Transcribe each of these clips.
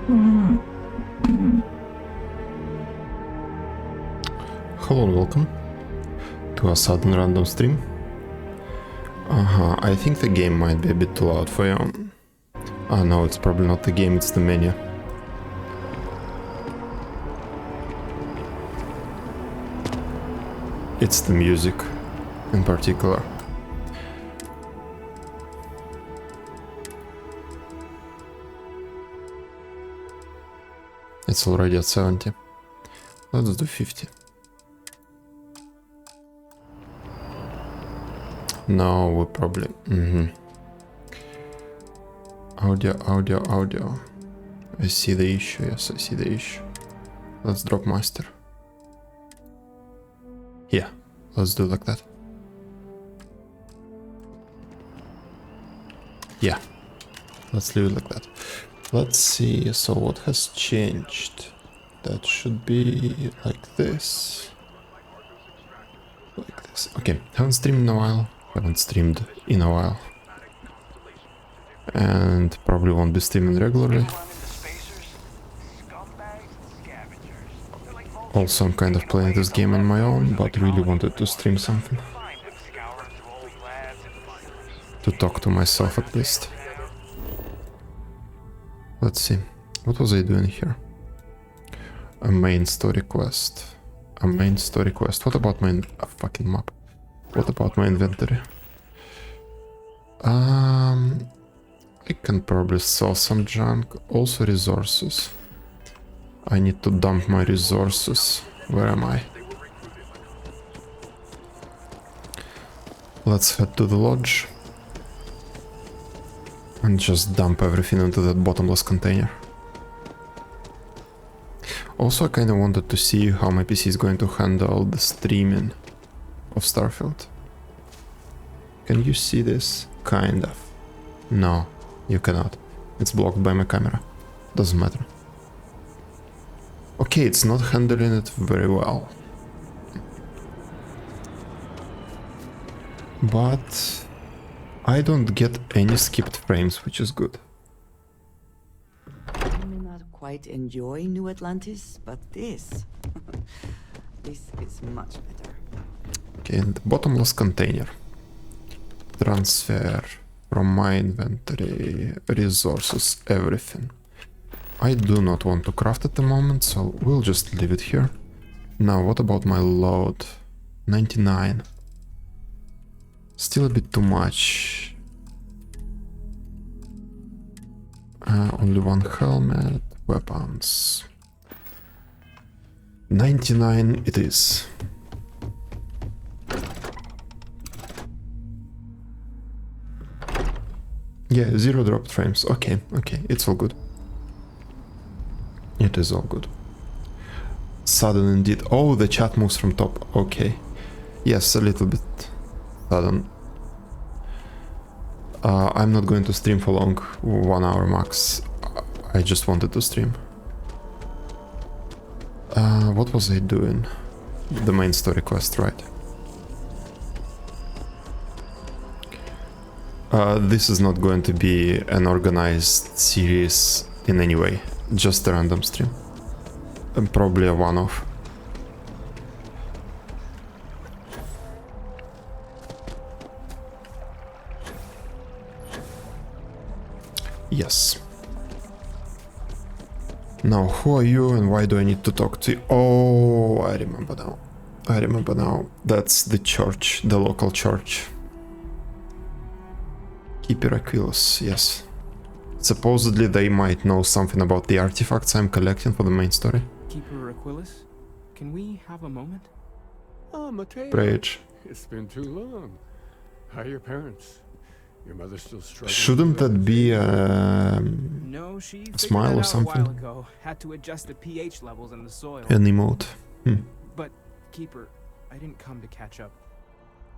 Hello and welcome to a sudden random stream. I think the game might be a bit too loud for you. Oh no, it's probably not the game, it's the menu. It's the music in particular. It's already at 70. Let's do 50. No, we probably... Audio. I see the issue, yes, I see the issue. Let's drop master. Yeah, let's do like that. Yeah, let's leave it like that. Let's see, so what has changed? That should be like this. Like this. Okay, haven't streamed in a while. And probably won't be streaming regularly. Also, I'm kind of playing this game on my own, but really wanted to stream something. To talk to myself at least. Let's see. What was I doing here? A main story quest. What about my fucking map? What about my inventory? I can probably sell some junk. Also resources. I need to dump my resources. Where am I? Let's head to the lodge. And just dump everything into that bottomless container. Also, I kind of wanted to see how my PC is going to handle the streaming of Starfield. Can you see this? Kind of. No, you cannot. It's blocked by my camera. Doesn't matter. Okay, it's not handling it very well. But I don't get any skipped frames, which is good. I may not quite enjoy New Atlantis, but this is much better. Okay, and the bottomless container. Transfer from my inventory, resources, everything. I do not want to craft at the moment, so we'll just leave it here. Now, what about my load? 99. Still a bit too much. Only one helmet, weapons. 99 it is. Yeah, 0 dropped frames. Okay, it's all good. It is all good. Sudden indeed. Oh, the chat moves from top. Okay. Yes, a little bit sudden. I'm not going to stream for long. 1 hour max. I just wanted to stream. What was I doing? The main story quest, right? This is not going to be an organized series in any way. Just a random stream. And probably a one-off. Yes. Now, who are you and why do I need to talk to you? Oh, I remember now. That's the church, the local church. Keeper Aquilus, yes. Supposedly they might know something about the artifacts I'm collecting for the main story. Keeper Aquilus, can we have a moment? Oh, Mateo. Rage. It's been too long. How are your parents? Your mother's still struggling. Shouldn't that be a No, she figured smile that or out something? a while ago. Had to adjust the pH levels in the soil. An emote? But Keeper, I didn't come to catch up.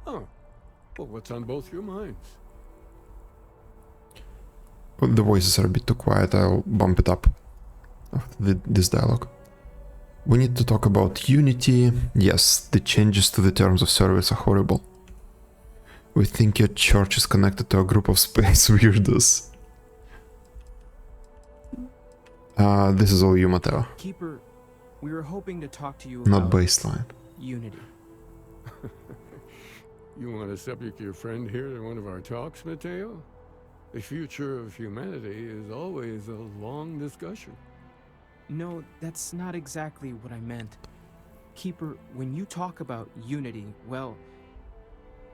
Oh, well, what's on both your minds? Well, the voices are a bit too quiet, I'll bump it up after this dialogue. We need to talk about Unity. Yes, the changes to the terms of service are horrible. We think your church is connected to a group of space weirdos. This is all you, Mateo. Keeper, we were hoping to talk to you Not about baseline. Unity. You want to subject your friend here to one of our talks, Mateo? The future of humanity is always a long discussion. No, that's not exactly what I meant. Keeper, when you talk about Unity, well,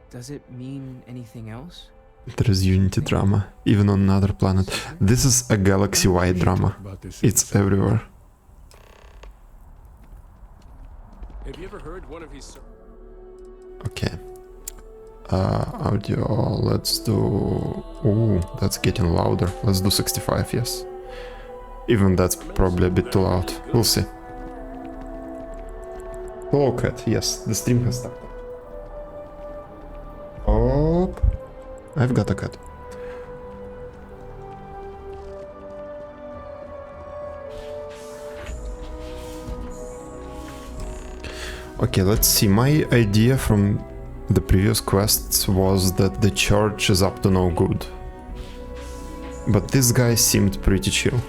does it mean anything else? There is Unity drama, even on another planet. This is a galaxy-wide drama. About this It's everywhere. Have you ever heard one of his... Okay. Audio, let's do... Ooh, that's getting louder. Let's do 65, yes. Even that's probably a bit too loud. We'll see. Hello, cat. Yes, the stream has started. Oh, I've got a cat. Okay, let's see. My idea from the previous quests was that the church is up to no good. But this guy seemed pretty chill.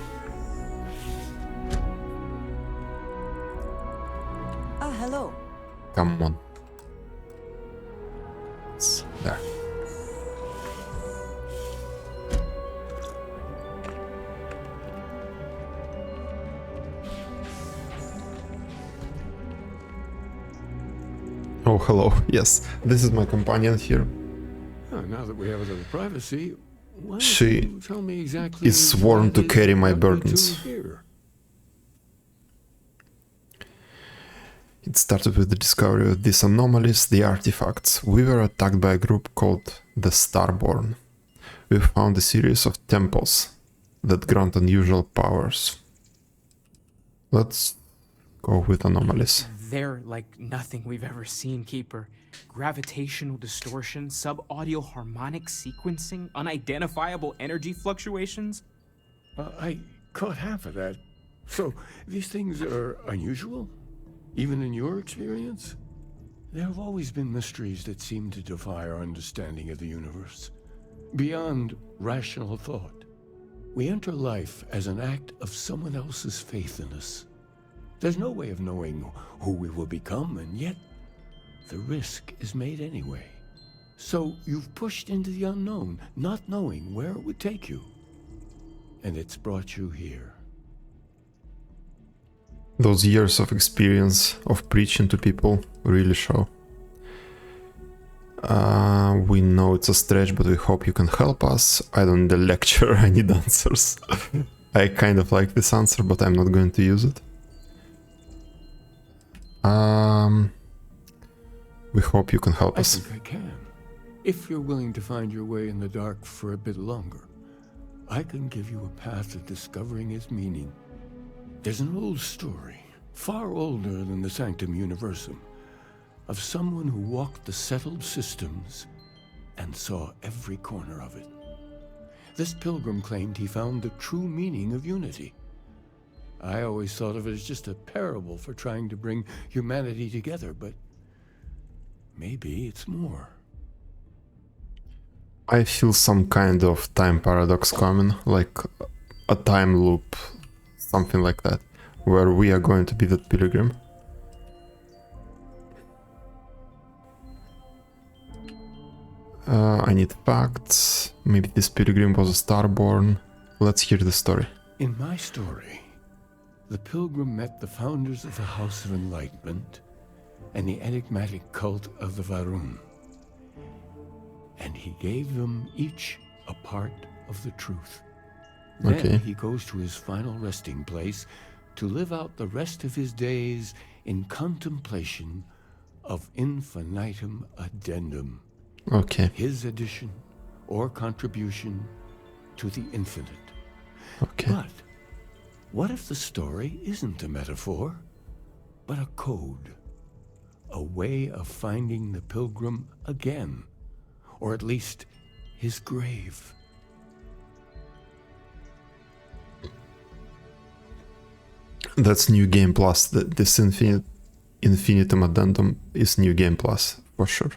Ah, hello. Come on. It's there. Oh, hello. Yes, this is my companion here. Oh, now that we have a little privacy, why don't She you tell me exactly is sworn what to it carry is my you got me burdens. to here? It started with the discovery of these anomalies, the artifacts. We were attacked by a group called the Starborn. We found a series of temples that grant unusual powers. Let's go with anomalies. They're like nothing we've ever seen, Keeper. Gravitational distortion, sub-audio harmonic sequencing, unidentifiable energy fluctuations. I caught half of that. So, these things are unusual? Even in your experience? There have always been mysteries that seem to defy our understanding of the universe. Beyond rational thought. We enter life as an act of someone else's faith in us. There's no way of knowing who we will become, and yet the risk is made anyway. So you've pushed into the unknown, not knowing where it would take you. And it's brought you here. Those years of experience of preaching to people really show. We know it's a stretch, but we hope you can help us. I don't need a lecture, I need answers. I kind of like this answer, but I'm not going to use it. We hope you can help I us. think I can. If you're willing to find your way in the dark for a bit longer, I can give you a path to discovering its meaning. There's an old story, far older than the Sanctum Universum, of someone who walked the settled systems and saw every corner of it. This pilgrim claimed he found the true meaning of unity. I always thought of it as just a parable for trying to bring humanity together, but maybe it's more. I feel some kind of time paradox coming, like a time loop, something like that, where we are going to be that pilgrim. I need facts. Maybe this pilgrim was a starborn. Let's hear the story. In my story, the pilgrim met the founders of the House of Enlightenment and the enigmatic cult of the Varun. And he gave them each a part of the truth. Okay. Then he goes to his final resting place to live out the rest of his days in contemplation of infinitum addendum, Okay, his addition or contribution to the infinite. okay. But what if the story isn't a metaphor, but a code? A way of finding the pilgrim again, or at least his grave. That's New Game Plus. This infinitum addendum is New Game Plus, for sure.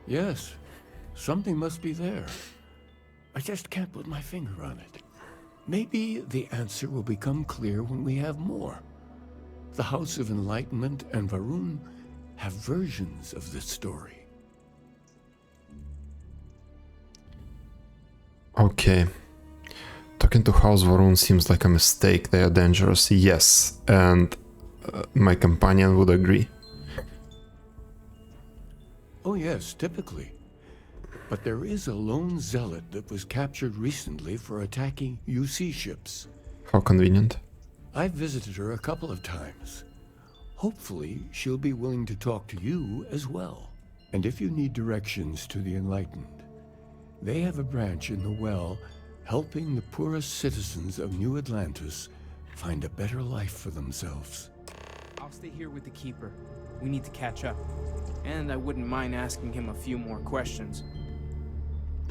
Yes, Something must be there. I just can't put my finger on it. Maybe the answer will become clear when we have more. The House of Enlightenment and Varun have versions of this story. Okay. Talking to House Varun seems like a mistake. They are dangerous. Yes, and my companion would agree. Oh yes, typically. But there is a lone zealot that was captured recently for attacking UC ships. How convenient. I've visited her a couple of times. Hopefully, she'll be willing to talk to you as well. And if you need directions to the Enlightened, they have a branch in the well helping the poorest citizens of New Atlantis find a better life for themselves. I'll stay here with the Keeper. We need to catch up. And I wouldn't mind asking him a few more questions.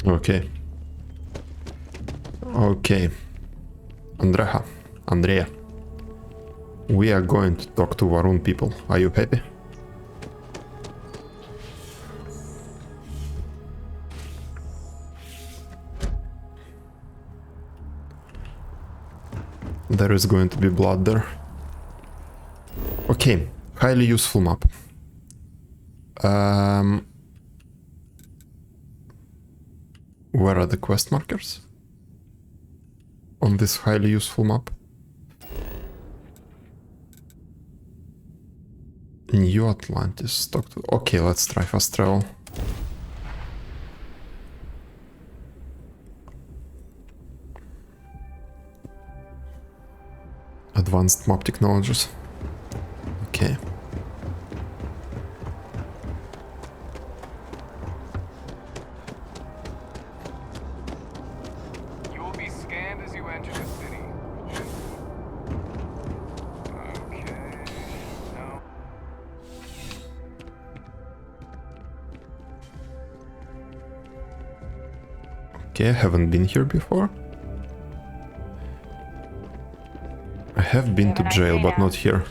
Okay. Okay. Andrea. We are going to talk to Varun people. Are you happy? There is going to be blood there. Okay, highly useful map. Where are the quest markers? On this highly useful map? New Atlantis. Talk to... Okay, let's try fast travel. Advanced map technologies. Okay. You will be scanned as you enter the city. Okay. No. Okay, I haven't been here before. I have been to jail, but not here.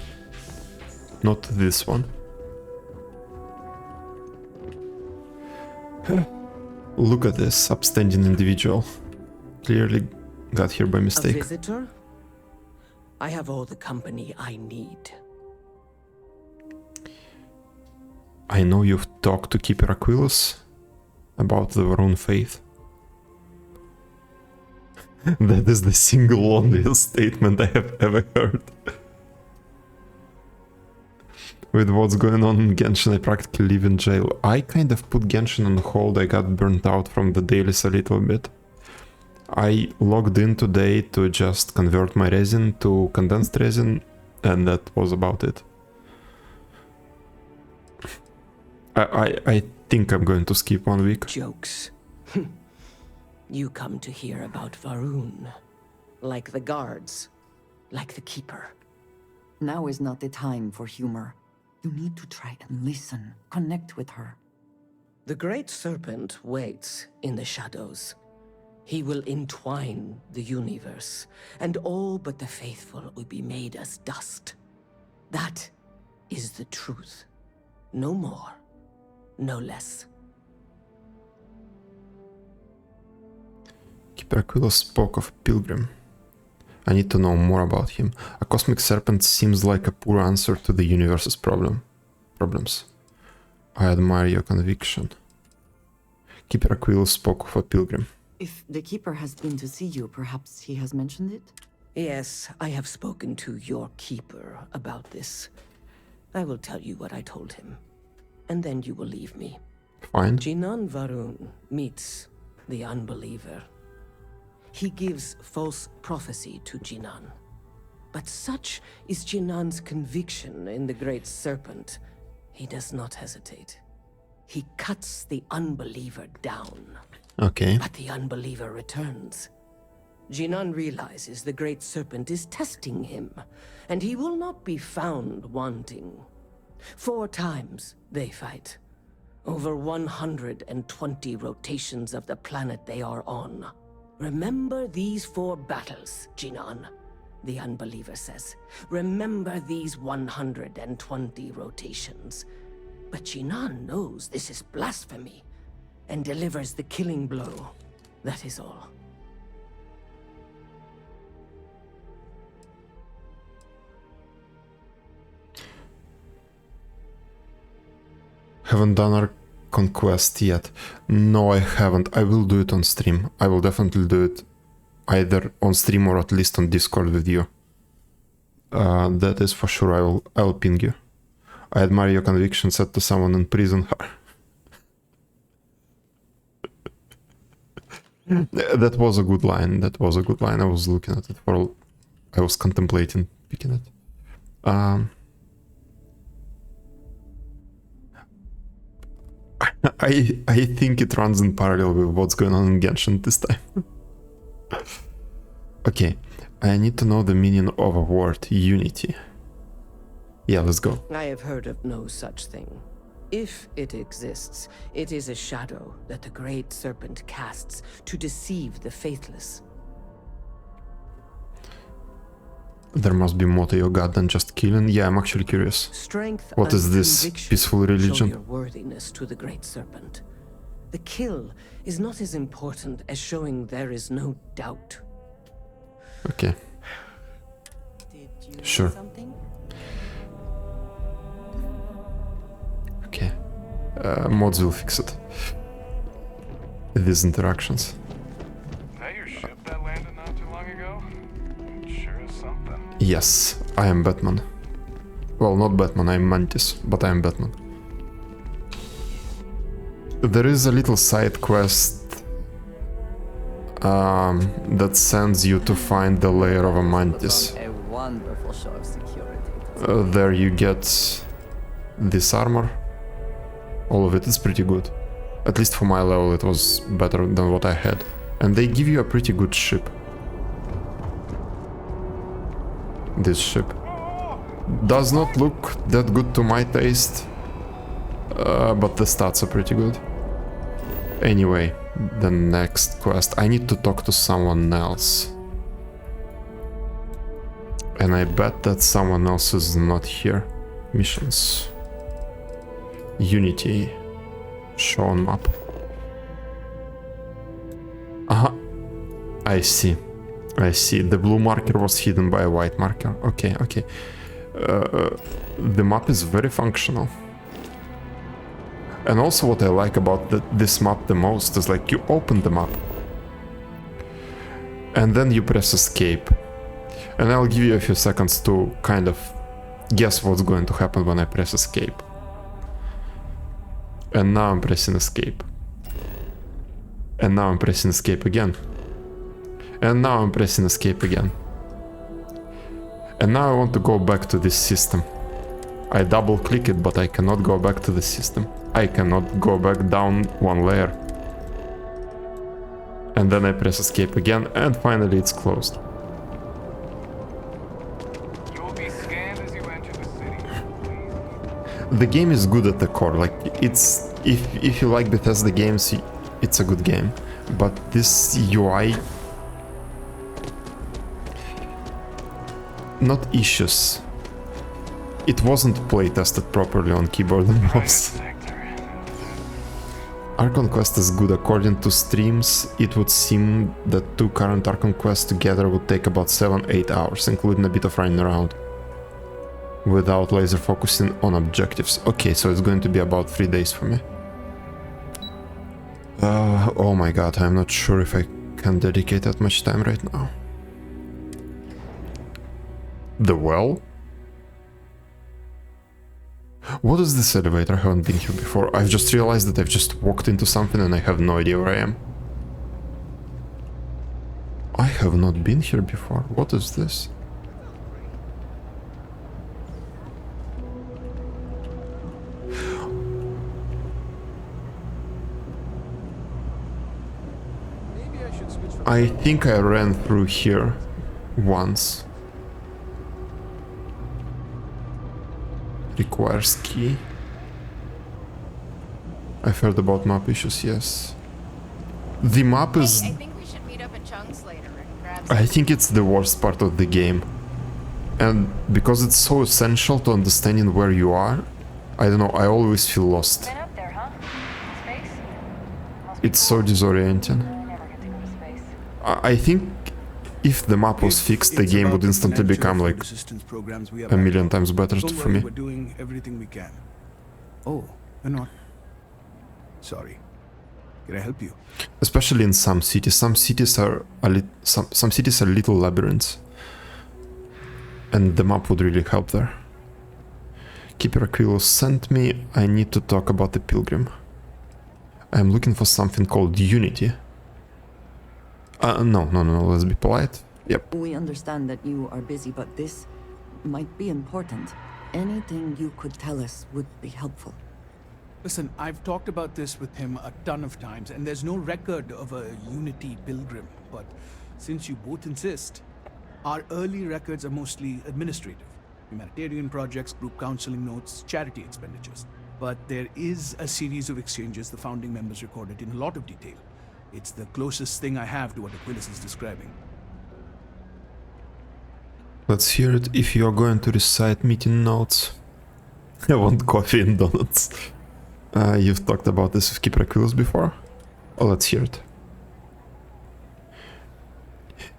Not this one. Look at this upstanding individual. Clearly got here by A mistake. visitor? I have all the company I need. I know you've talked to Keeper Aquilus about the Varun faith. That is the single loneliest statement I have ever heard. With what's going on in Genshin, I practically live in jail. I kind of put Genshin on hold. I got burnt out from the dailies a little bit. I logged in today to just convert my resin to condensed resin, and that was about it. I think I'm going to skip 1 week. Jokes. You come to hear about Varun. Like the guards. Like the Keeper. Now is not the time for humor. You need to try and listen, connect with her. The Great Serpent waits in the shadows. He will entwine the universe, and all but the faithful will be made as dust. That is the truth. No more, no less. Keeper Aquilus spoke of a pilgrim. I need to know more about him. A cosmic serpent seems like a poor answer to the universe's problems. I admire your conviction. Keeper Aquilus spoke of a pilgrim. If the Keeper has been to see you, perhaps he has mentioned it? Yes, I have spoken to your Keeper about this. I will tell you what I told him, and then you will leave me. Fine. Jinan Varun meets the unbeliever. He gives false prophecy to Jinan. But such is Jinan's conviction in the Great Serpent, he does not hesitate. He cuts the unbeliever down. Okay. But the unbeliever returns. Jinan realizes the Great Serpent is testing him, and he will not be found wanting. 4 times they fight. Over 120 rotations of the planet they are on. Remember these 4 battles, Jinan, the unbeliever says. Remember these 120 rotations. But Jinan knows this is blasphemy. and delivers the killing blow. That is all. Haven't done our conquest yet. No, I haven't. I will do it on stream. I will definitely do it either on stream or at least on Discord with you. That is for sure. I will ping you. I admire your conviction, said to someone in prison. That was a good line. That was a good line. I was looking at it for. I was contemplating picking it. I think it runs in parallel with what's going on in Genshin this time. Okay, I need to know the meaning of a word, unity. Yeah, let's go. I have heard of no such thing. If it exists, it is a shadow that the Great Serpent casts to deceive the faithless. There must be more to your god than just killing. Yeah, I'm actually curious. Strength What is and this conviction peaceful religion? show your worthiness to the Great Serpent. The kill is not as important as showing there is no doubt. Okay, Did you Sure. something? okay. Mods will fix it. These interactions. Is that your ship that landed not too long ago? It sure is something. Yes, I am Batman. Well, not Batman, I'm Mantis, but I am Batman. There is a little side quest that sends you to find the lair of a Mantis. A wonderful show of security. There you get this armor. All of it is pretty good. At least for my level it was better than what I had. And they give you a pretty good ship. This ship does not look that good to my taste, but the stats are pretty good. Anyway, the next quest. I need to talk to someone else. And I bet that someone else is not here. Missions. Unity. Show on map. Aha. I see. I see. The blue marker was hidden by a white marker. Okay, okay. The map is very functional. And also what I like about this map the most is like you open the map. And then you press escape. And I'll give you a few seconds to kind of guess what's going to happen when I press escape. And now I'm pressing escape. And now I'm pressing escape again. And now I'm pressing escape again. And now I want to go back to this system. I double click it, but I cannot go back to the system. I cannot go back down one layer. And then I press escape again, and finally it's closed. You will be scanned as you enter the city. The game is good at the core, like it's if you like Bethesda games, it's a good game. But this UI, not issues. It wasn't playtested properly on keyboard and mouse. Archon Quest is good. According to streams, it would seem that 2 current Archon Quests together would take about 7-8 hours, including a bit of running around. Without laser focusing on objectives. Okay, so it's going to be about 3 days for me. Oh my god, I'm not sure if I can dedicate that much time right now. The well? What is this elevator? I haven't been here before. I've just realized that I've just walked into something and I have no idea where I am. I have not been here before. What is this? I think I ran through here once. Requires key. I've heard about map issues, yes. The map is... Hey, I think we should meet up at Chunks later and grab I think it's the worst part of the game. And because it's so essential to understanding where you are, I don't know, I always feel lost. Been up there, huh? Space? It's so disorienting. I think if the map was fixed, the game would instantly become like a million times better for me. We're doing everything we can. Oh, you're not. Sorry. Can I help you? Especially in some cities. Some cities are some cities are little labyrinths, and the map would really help there. Keeper Aquilus sent me. I need to talk about the pilgrim. I'm looking for something called Unity. No, let's be polite. Yep. We understand that you are busy, but this might be important. Anything you could tell us would be helpful. Listen, I've talked about this with him a ton of times, and there's no record of a Unity pilgrim. But since you both insist, our early records are mostly administrative. Humanitarian projects, group counseling notes, charity expenditures. But there is a series of exchanges the founding members recorded in a lot of detail. It's the closest thing I have to what Aquilus is describing. Let's hear it. If you are going to recite meeting notes. I want coffee and donuts. You've talked about this with Keeper Aquilus before? Oh, let's hear it.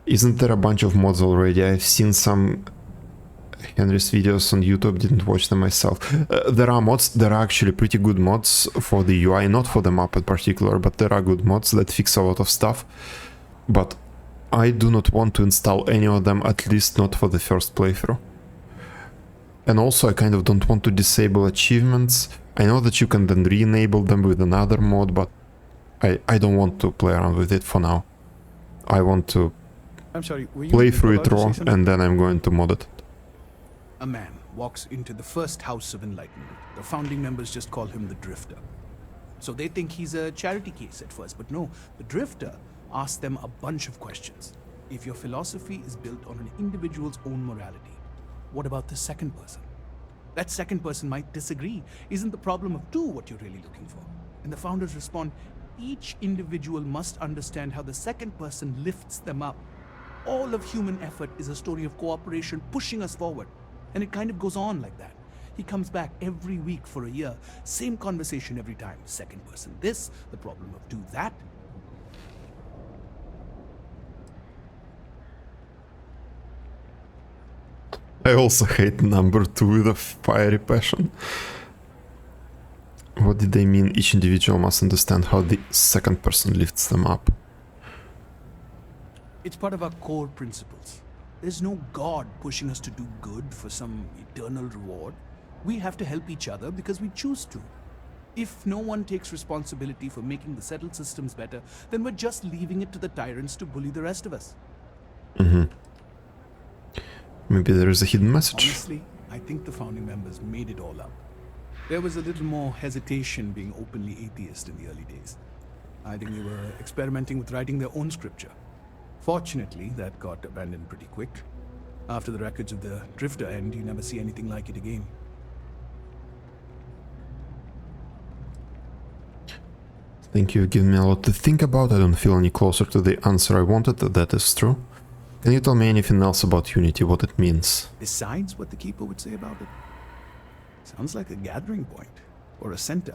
Isn't there a bunch of mods already? I've seen some Henry's videos on YouTube, didn't watch them myself. There are mods, there are actually pretty good mods for the UI, not for the map in particular, but there are good mods that fix a lot of stuff. But I do not want to install any of them, at least not for the first playthrough. And also I kind of don't want to disable achievements. I know that you can then re-enable them with another mod, but I don't want to play around with it for now. I want to I'm sorry, were you play through it about to raw say something? and then I'm going to mod it. A man walks into the first house of enlightenment. The founding members just call him the Drifter. So they think he's a charity case at first, but no, the Drifter asks them a bunch of questions. If your philosophy is built on an individual's own morality, what about the second person? That second person might disagree. Isn't the problem of two what you're really looking for? And the founders respond, each individual must understand how the second person lifts them up. All of human effort is a story of cooperation pushing us forward. And it kind of goes on like that. He comes back every week for a year. Same conversation every time. Second person this, the problem of do that. I also hate number 2 with a fiery passion. What did they mean? Each individual must understand how the second person lifts them up. It's part of our core principles. There's no God pushing us to do good for some eternal reward. We have to help each other because we choose to. If no one takes responsibility for making the settled systems better, then we're just leaving it to the tyrants to bully the rest of us. Maybe there is a hidden message. Honestly, I think the founding members made it all up. There was a little more hesitation being openly atheist in the early days. I think they were experimenting with writing their own scripture. Fortunately, that got abandoned pretty quick. After the records of the Drifter end, you never see anything like it again. Thank you, you've given me a lot to think about. I don't feel any closer to the answer I wanted, that is true. Can you tell me anything else about Unity, what it means? Besides what the Keeper would say about it? Sounds like a gathering point, or a center.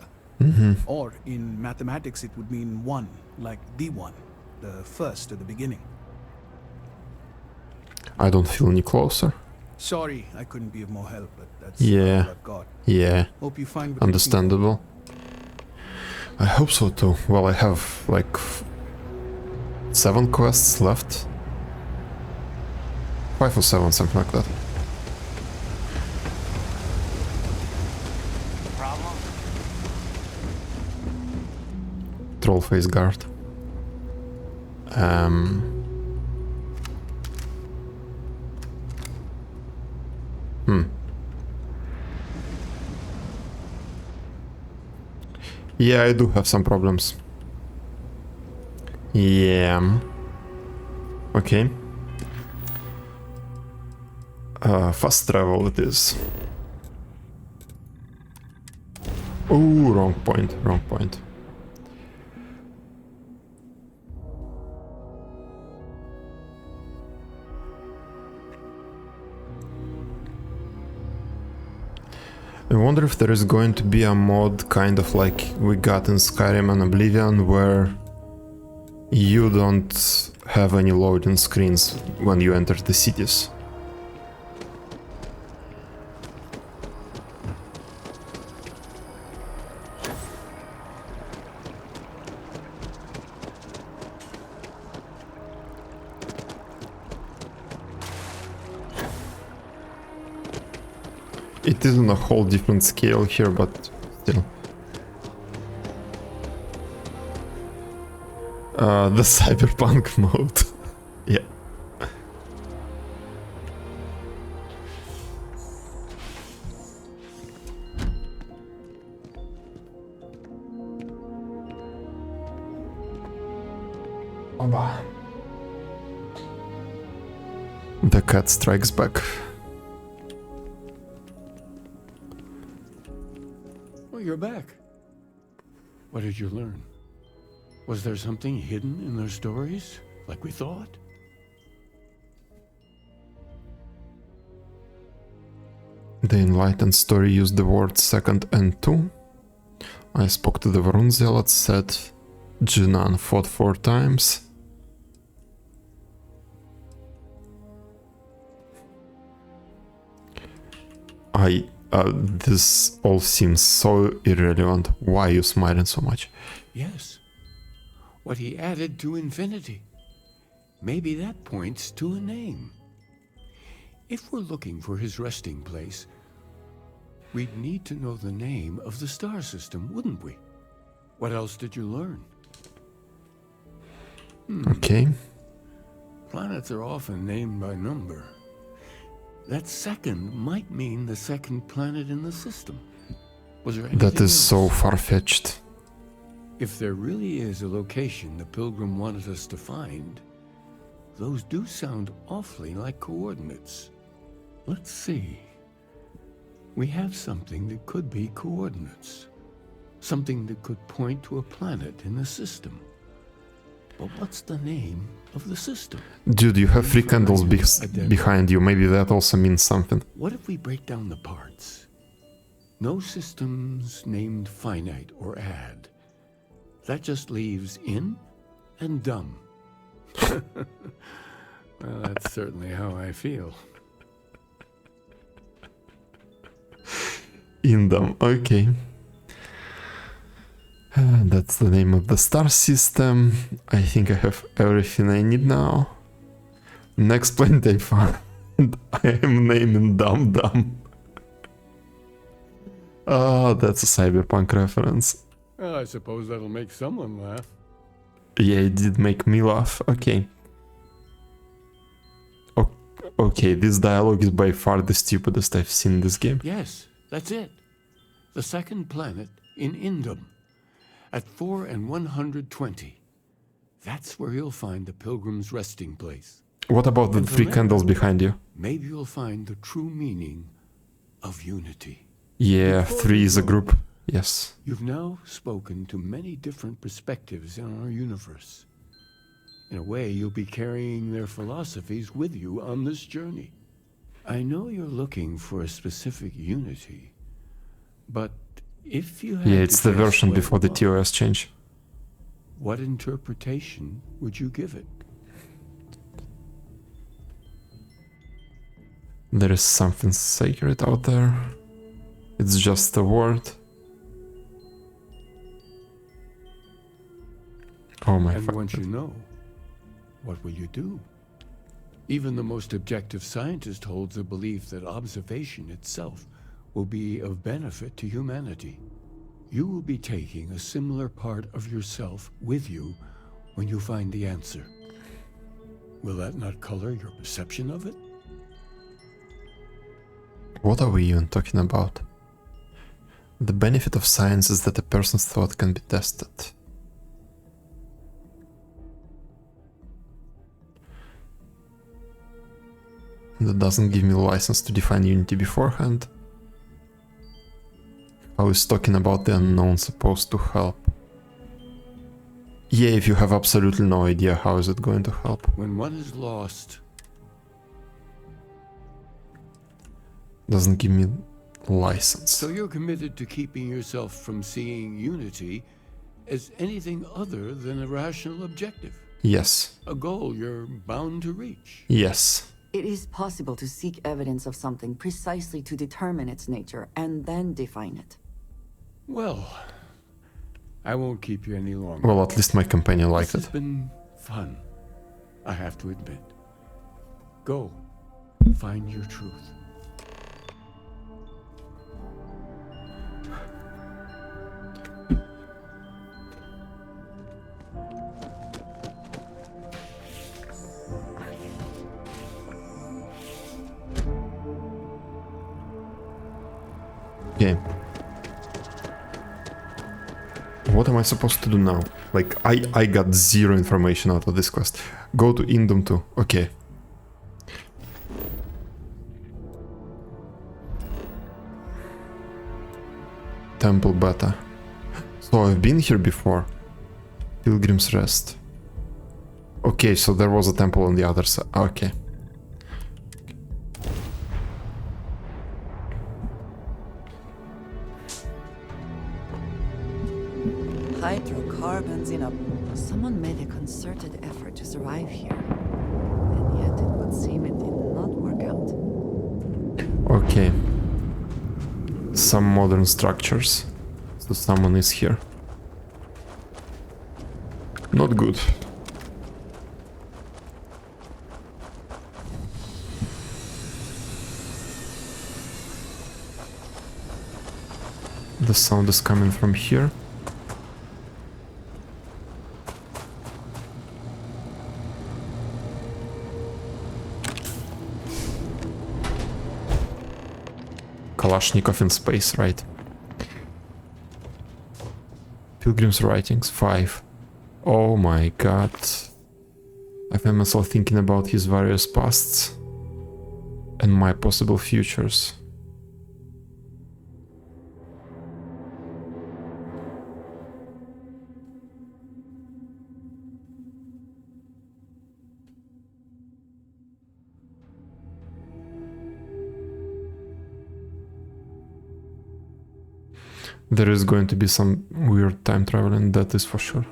Or in mathematics it would mean one, like the one, the first or the beginning. I don't feel any closer. Sorry, I couldn't be of more help, but that's Yeah. all I've got. Yeah, Hope you find what understandable. I hope so too. Well, I have like 7 quests left. 5 or 7, something like that. Problem? Troll face guard. Yeah, I do have some problems. Yeah. Okay. Fast travel it is. Oh, wrong point, wrong point. I wonder if there is going to be a mod kind of like we got in Skyrim and Oblivion where You don't have any loading screens when you enter the cities. It is on a whole different scale here, but still. The cyberpunk mode. Yeah. Oba. The cat strikes back. Well, you're back. What did you learn? Was there something hidden in their stories, like we thought? The enlightened story used the words second and two. I spoke to the Varun Zealot, said Jinan fought 4 times. This all seems so irrelevant. Why are you smiling so much? Yes. What he added to infinity. Maybe that points to a name. If we're looking for his resting place, we'd need to know the name of the star system, wouldn't we? What else did you learn? Okay. Planets are often named by number. That second might mean the second planet in the system. Was there anything That is so else? far-fetched. If there really is a location the Pilgrim wanted us to find, those do sound awfully like coordinates. Let's see. We have something that could be coordinates. Something that could point to a planet in the system. But what's the name of the system? Dude, you have 3 candles behind you. Maybe that also means something. What if we break down the parts? No systems named finite or add. That just leaves in and dumb. Well, that's certainly how I feel. In them, okay. That's the name of the star system. I think I have everything I need now. Next planet I found, I am naming Dum Dum. Oh, that's a cyberpunk reference. Well, I suppose that'll make someone laugh. Yeah, it did make me laugh. Okay. Okay, this dialogue is by far the stupidest I've seen in this game. Yes, that's it. The second planet in Indum. At 4 and 120. That's where you'll find the Pilgrim's resting place. What about the And from 3 there, candles behind you? Maybe you'll find the true meaning of unity. Yeah, Before 3 you is a go, group. Yes. You've now spoken to many different perspectives in our universe. In a way, you'll be carrying their philosophies with you on this journey. I know you're looking for a specific unity, but if you had Yeah, to it's the guess version what before it the was, TOS change. what interpretation would you give it? There is something sacred out there. It's just a word. Oh my And fuck. once you know, what will you do? Even the most objective scientist holds a belief that observation itself will be of benefit to humanity. You will be taking a similar part of yourself with you when you find the answer. Will that not color your perception of it? What are we even talking about? The benefit of science is that a person's thought can be tested. That doesn't give me license to define unity beforehand. How is talking about the unknown supposed to help? Yeah, if you have absolutely no idea, how is it going to help? When one is lost, Doesn't give me license. so you're committed to keeping yourself from seeing unity as anything other than a rational objective. Yes. A goal you're bound to reach. Yes. It is possible to seek evidence of something precisely to determine its nature and then define it. Well, I won't keep you any longer. Well, at least my companion liked This has it. been fun, I have to admit. Go, find your truth. Okay. What am I supposed to do now? Like, I got zero information out of this quest. Go to Indum 2. Okay. Temple Beta. So I've been here before. Pilgrim's Rest. Okay, so there was a temple on the other side. Okay. Hydrocarbons in a... Someone made a concerted effort to survive here. And yet it would seem it did not work out. Okay. Some modern structures. So someone is here. Not good. The sound is coming from here. Kalashnikov in space, right? Pilgrim's Writings 5. Oh my god. I find myself thinking about his various pasts and my possible futures. There is going to be some weird time traveling, that is for sure.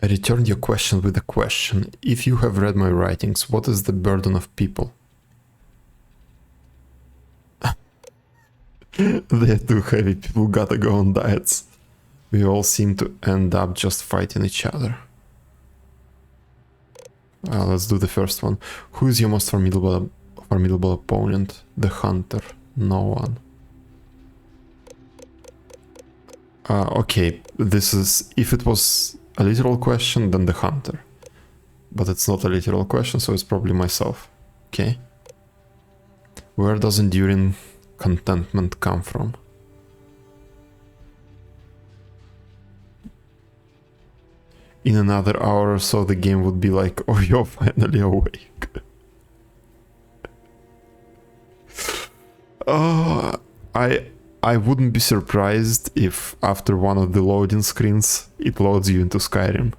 I returned your question with a question. If you have read my writings, what is the burden of people? They're too heavy, people gotta go on diets. We all seem to end up just fighting each other. Let's do the first one. Who is your most formidable opponent? The hunter. No one. Okay, this is... If it was a literal question, then the hunter. But it's not a literal question, so it's probably myself. Okay. Where does enduring contentment come from? In another hour or so, the game would be like, oh, you're finally awake. I wouldn't be surprised if after one of the loading screens it loads you into Skyrim.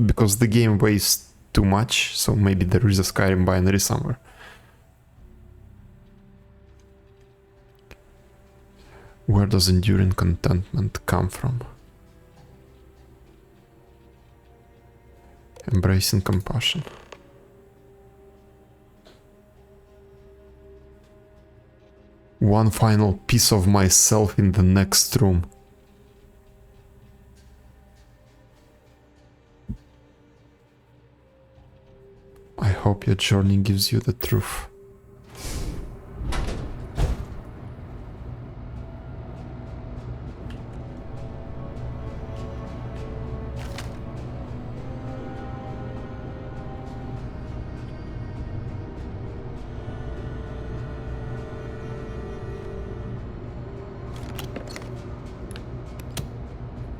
Because the game weighs too much, so maybe there is a Skyrim binary somewhere. Where does enduring contentment come from? Embracing compassion. One final piece of myself in the next room. I hope your journey gives you the truth.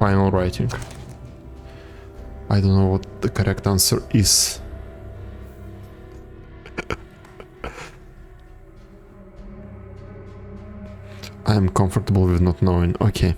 final writing. I don't know what the correct answer is. I'm comfortable with not knowing. Okay.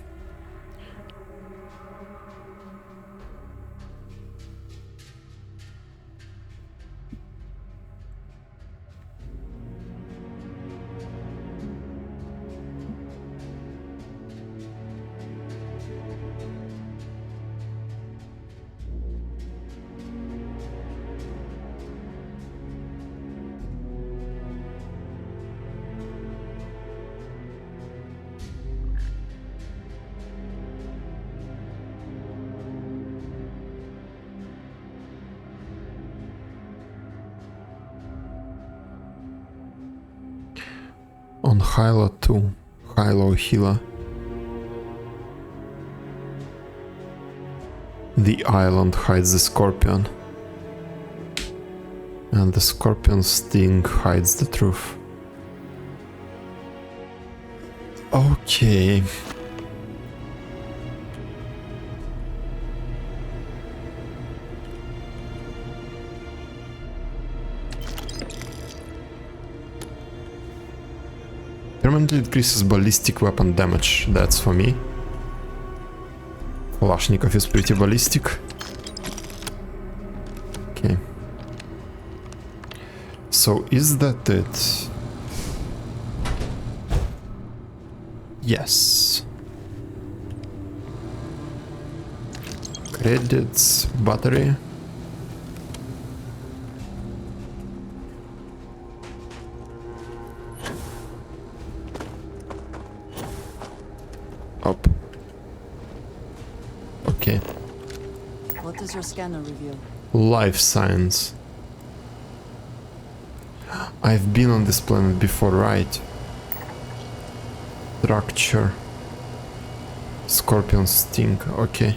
On Hyla 2, Hylo Hila. The island hides the scorpion. And the scorpion's sting hides the truth. Okay. Permanently increases ballistic weapon damage. That's for me. Kalashnikov is pretty ballistic. Okay. So is that it? Yes. Credits, battery. Up. Okay. What does your scanner reveal? Life science. I've been on this planet before, right? Structure. Scorpion sting, okay.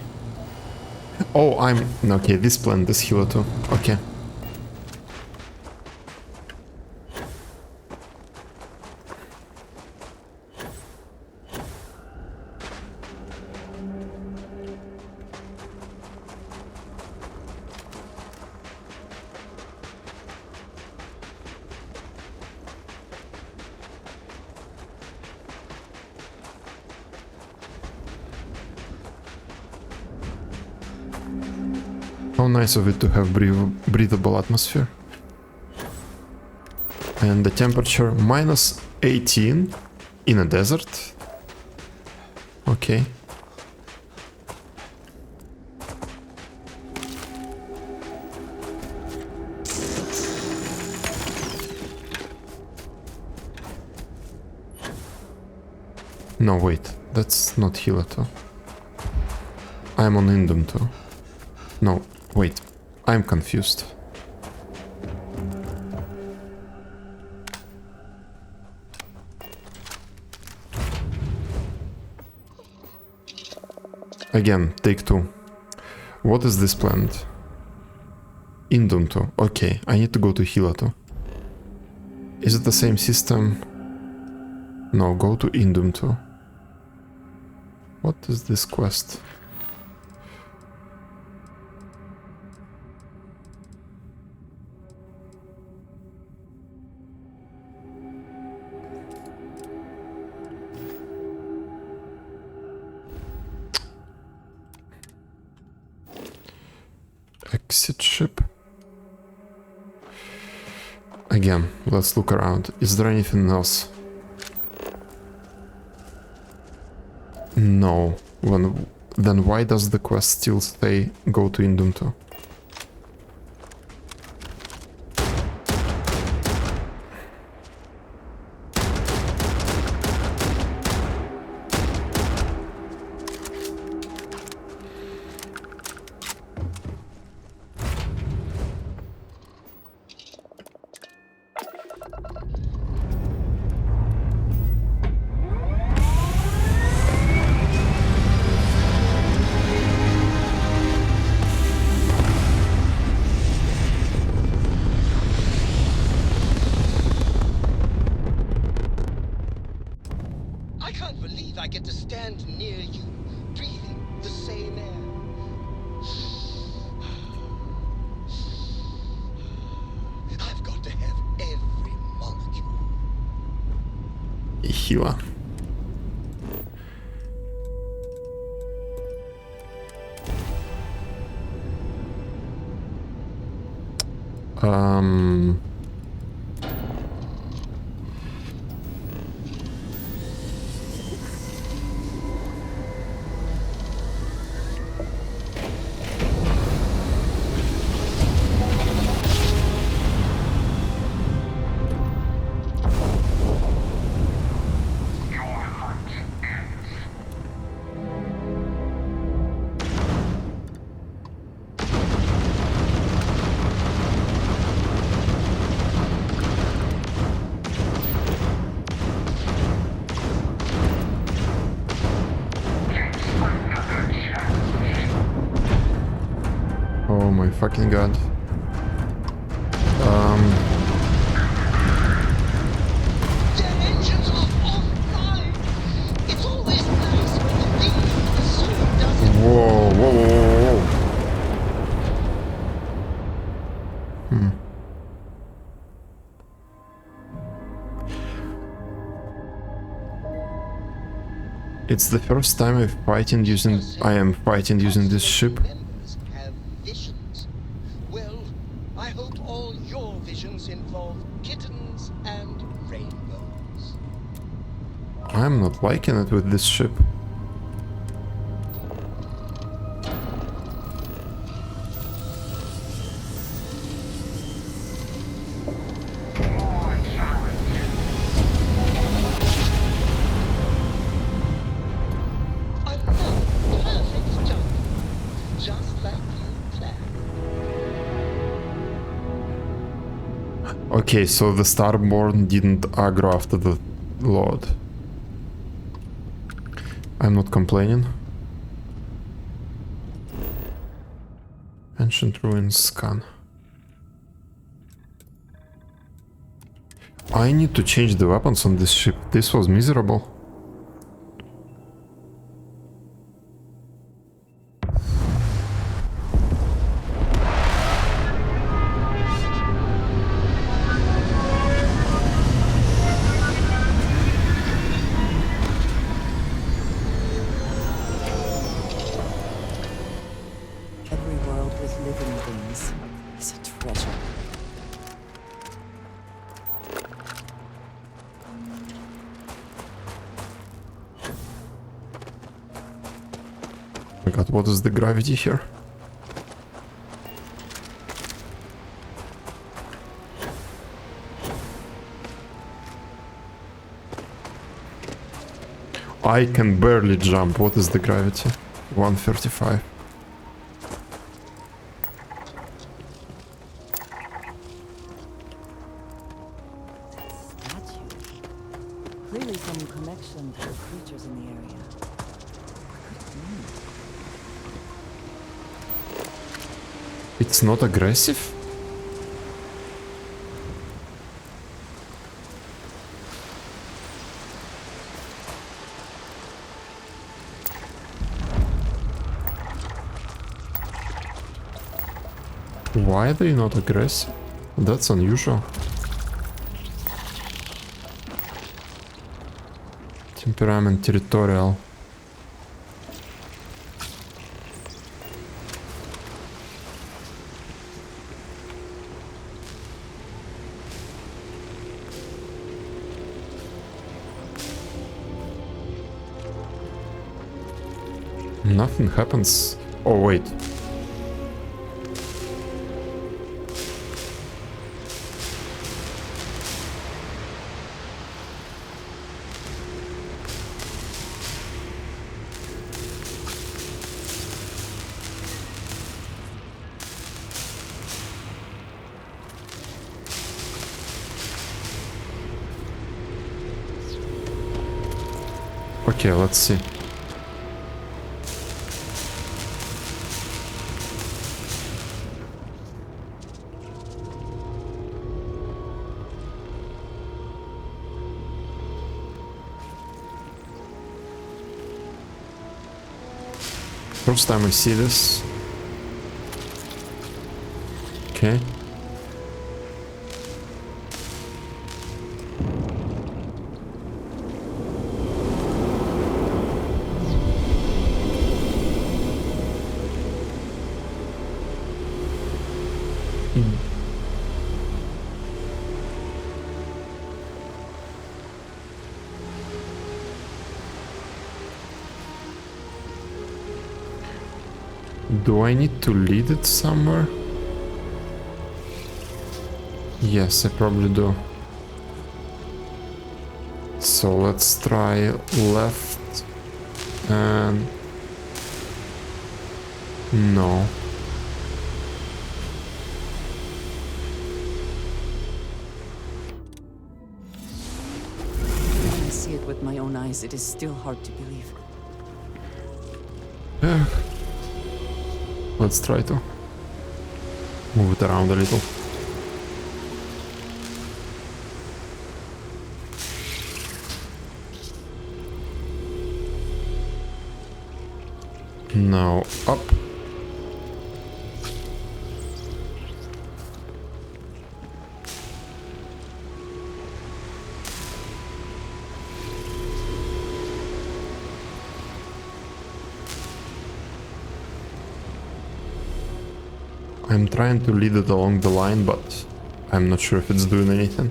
Oh, okay, this planet is Hilo too. Okay. How nice of it to have breathable atmosphere. And the temperature minus 18 in a desert. Okay. No, wait, that's not Hilato. I'm on Indum too. No, wait, I'm confused. Again, take two. What is this planet? Indum 2. Okay, I need to go to Hilato. Is it the same system? No, go to Indum 2. What is this quest? Exit ship. Again, let's look around. Is there anything else? No. Then why does the quest still say go to Indum 2? I can't believe I get to stand near you, breathing the same air. I've got to have every molecule. Healer. Oh my fucking god. Their engines are offline. It's always nice when the thing you pursue doesn't. Whoa, whoa, whoa, whoa, whoa. It's the first time I am fighting using this ship. Members have visions. Well, I hope all your visions involve kittens and rainbows. I'm not liking it with this ship. Another perfect jump. Just like you planned. Okay, so the Starborn didn't aggro after the load. I'm not complaining. Ancient ruins scan. I need to change the weapons on this ship. This was miserable. Every world with living things is a treasure. Oh my god, what is the gravity here? I can barely jump. What is the gravity? 135. Statue. Clearly some connection to the creatures in the area. It's not aggressive? Why are they not aggressive? That's unusual. Temperament territorial. Nothing happens. Oh wait. Okay, let's see. First time I see this. Okay. Do I need to lead it somewhere? Yes, I probably do. So let's try left and... No. When I see it with my own eyes, it is still hard to believe. Let's try to move it around a little. Now up. I'm trying to lead it along the line, but I'm not sure if it's doing anything.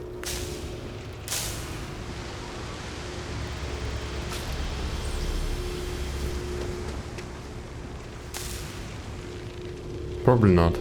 Probably not.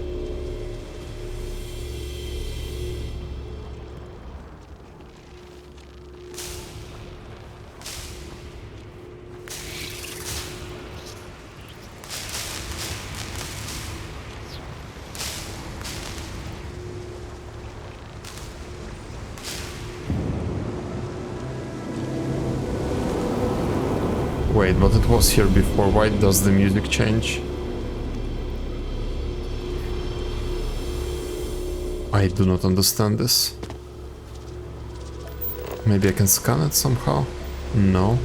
Wait, but it was here before. Why does the music change? I do not understand this. Maybe I can scan it somehow? No.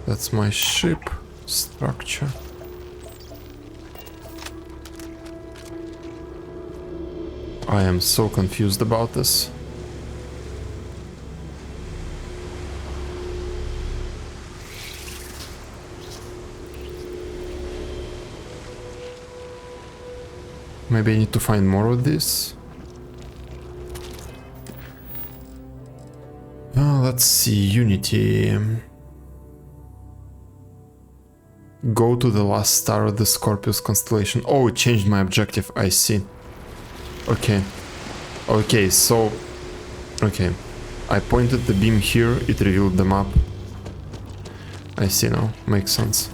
That's my ship structure. I am so confused about this. Maybe I need to find more of this. Let's see, Unity. Go to the last star of the Scorpius constellation. Oh, it changed my objective, I see. Okay. Okay, so... Okay. I pointed the beam here, it revealed the map. I see now, makes sense.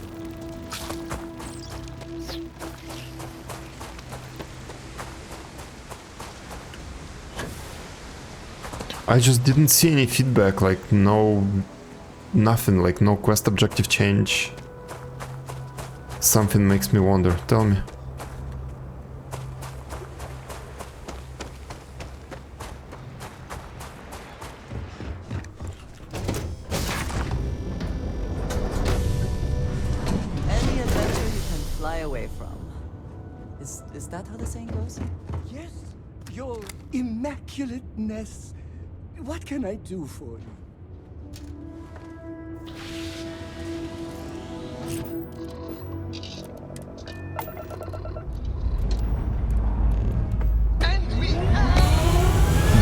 I just didn't see any feedback, like no... Nothing, like no quest objective change. Something makes me wonder, tell me. Any adventure you can fly away from. Is that how the saying goes? Yes, your immaculateness. What can I do for you?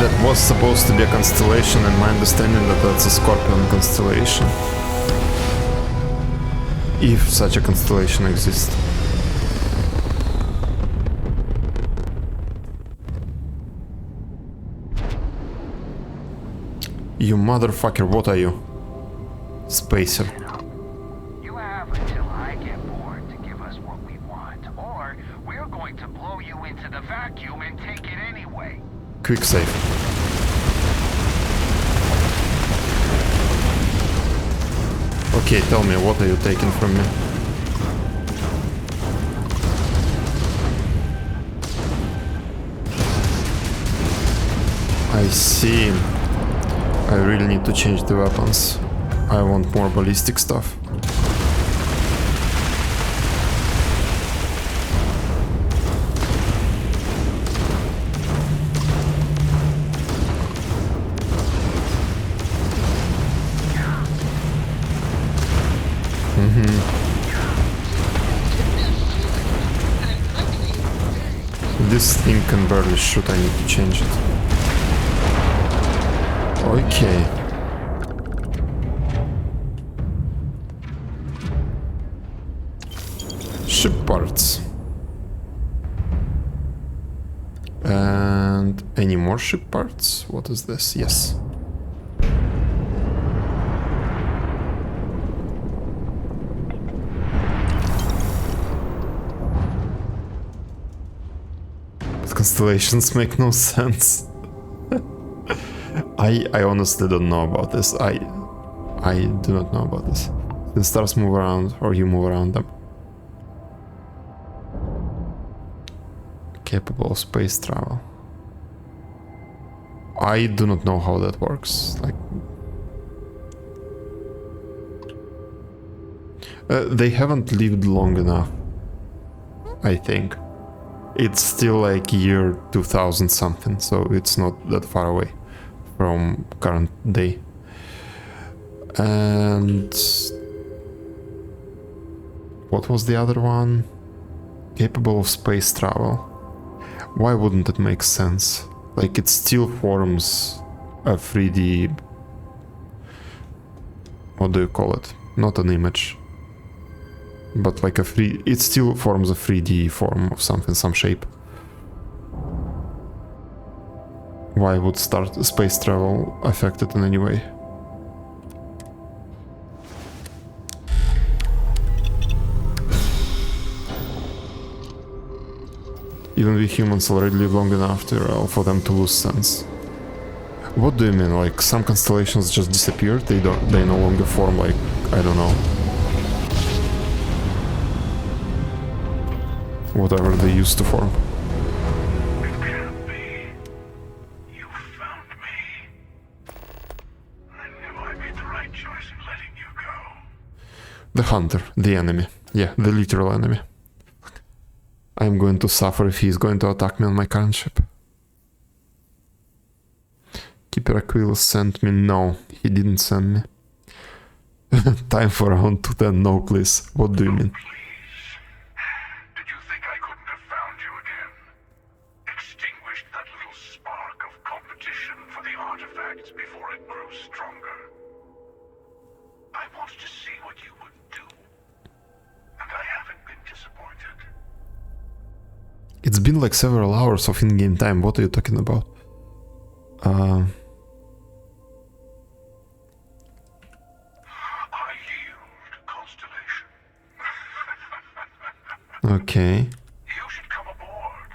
That was supposed to be a constellation, and my understanding that that's a Scorpion constellation. If such a constellation exists. You motherfucker, what are you? Spacer. You have until I get bored to give us what we want, or we're going to blow you into the vacuum and take it anyway. Quick save. Okay, tell me, what are you taking from me? I see. I really need to change the weapons. I want more ballistic stuff. This thing can barely shoot, I need to change it. Okay. Ship parts. And any more ship parts? What is this? Yes. Constellations make no sense. I honestly don't know about this. I do not know about this. The stars move around, or you move around them. Capable of space travel. I do not know how that works. Like, they haven't lived long enough, I think. It's still like year 2000 something, so it's not that far away from current day. And what was the other one? Capable of space travel. Why wouldn't it make sense? Like, it still forms a 3D... What do you call it? Not an image. But like it still forms a 3D form of something, some shape. Why would space travel affect it in any way? Even we humans already live long enough for them to lose sense. What do you mean? Like, some constellations just disappeared? They no longer form, like, I don't know, whatever they used to form. It can't be. You found me. I knew I made the right choice in letting you go. The hunter, the enemy. Yeah, the literal enemy. I'm going to suffer if he's going to attack me on my current ship. Keeper Aquila sent me. No, he didn't send me. Time for round 210. No, please. What do you mean? It's been like several hours of in-game time. What are you talking about? Okay. You should come aboard.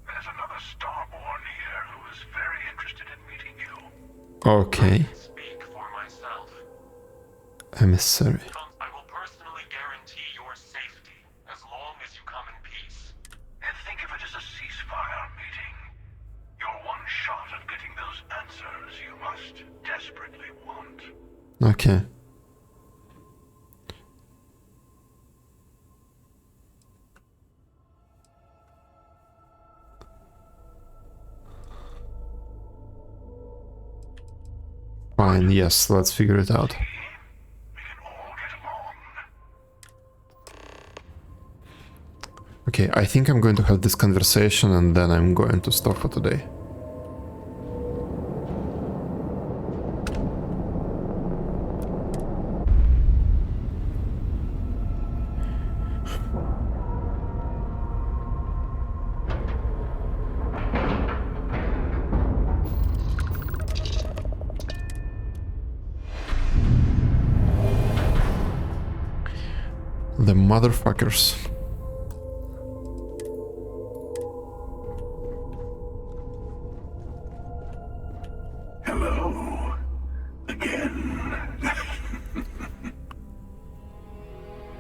There's another Starborn here who is very interested in meeting you. Okay. Speak for myself. Emissary. I will personally guarantee your safety as long as you come in peace. And think of it as a ceasefire meeting. Your one shot at getting those answers you must desperately want. Okay. Fine, yes, let's figure it out. Okay, I think I'm going to have this conversation and then I'm going to stop for today. The motherfuckers. Hello. Again.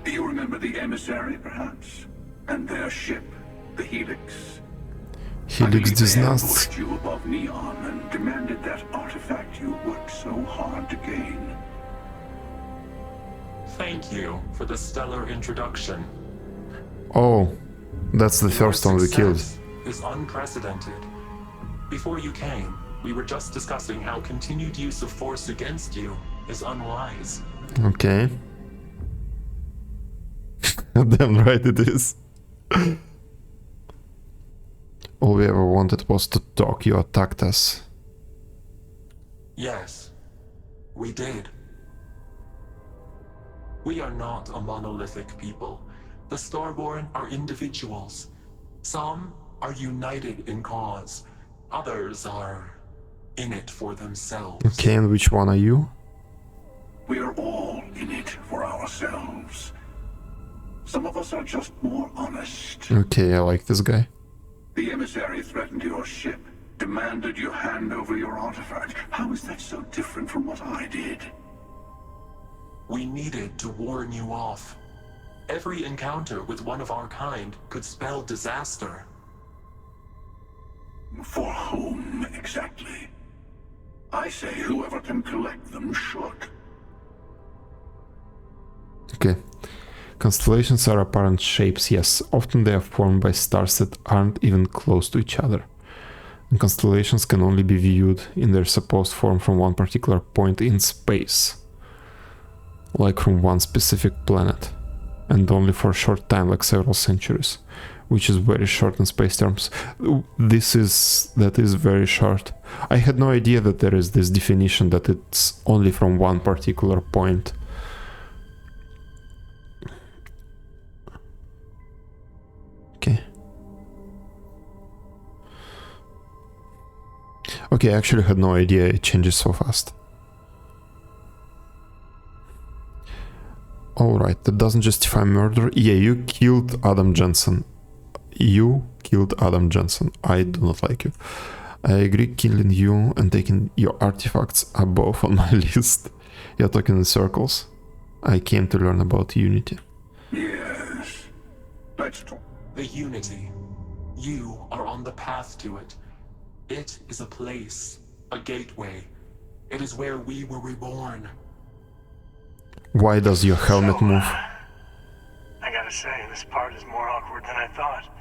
Do you remember the emissary, perhaps? And their ship, the Helix? Helix They does not. ambushed you above Neon and demanded that artifact you were Thank you for the stellar introduction. Oh, that's the first one we killed. Is unprecedented. Before you came, we were just discussing how continued use of force against you is unwise. Okay. Damn right it is. All we ever wanted was to talk. You attacked us. Yes, we did. We are not a monolithic people. The Starborn are individuals. Some are united in cause. Others are in it for themselves. Okay, and which one are you? We are all in it for ourselves. Some of us are just more honest. Okay, I like this guy. The emissary threatened your ship, demanded you hand over your artifact. How is that so different from what I did? We needed to warn you off. Every encounter with one of our kind could spell disaster. For whom, exactly? I say whoever can collect them should. Okay. Constellations are apparent shapes, yes. Often they are formed by stars that aren't even close to each other. And constellations can only be viewed in their supposed form from one particular point in space. Like from one specific planet. And only for a short time, like several centuries. Which is very short in space terms. That is very short. I had no idea that there is this definition that it's only from one particular point. Okay. Okay, I actually had no idea it changes so fast. Alright, that doesn't justify murder. Yeah, you killed Adam Jensen. You killed Adam Jensen. I do not like you. I agree, killing you and taking your artifacts are both on my list. You're talking in circles. I came to learn about Unity. Yes. Let's talk. The Unity. You are on the path to it. It is a place, a gateway. It is where we were reborn. Why does your helmet move? I gotta say, this part is more awkward than I thought.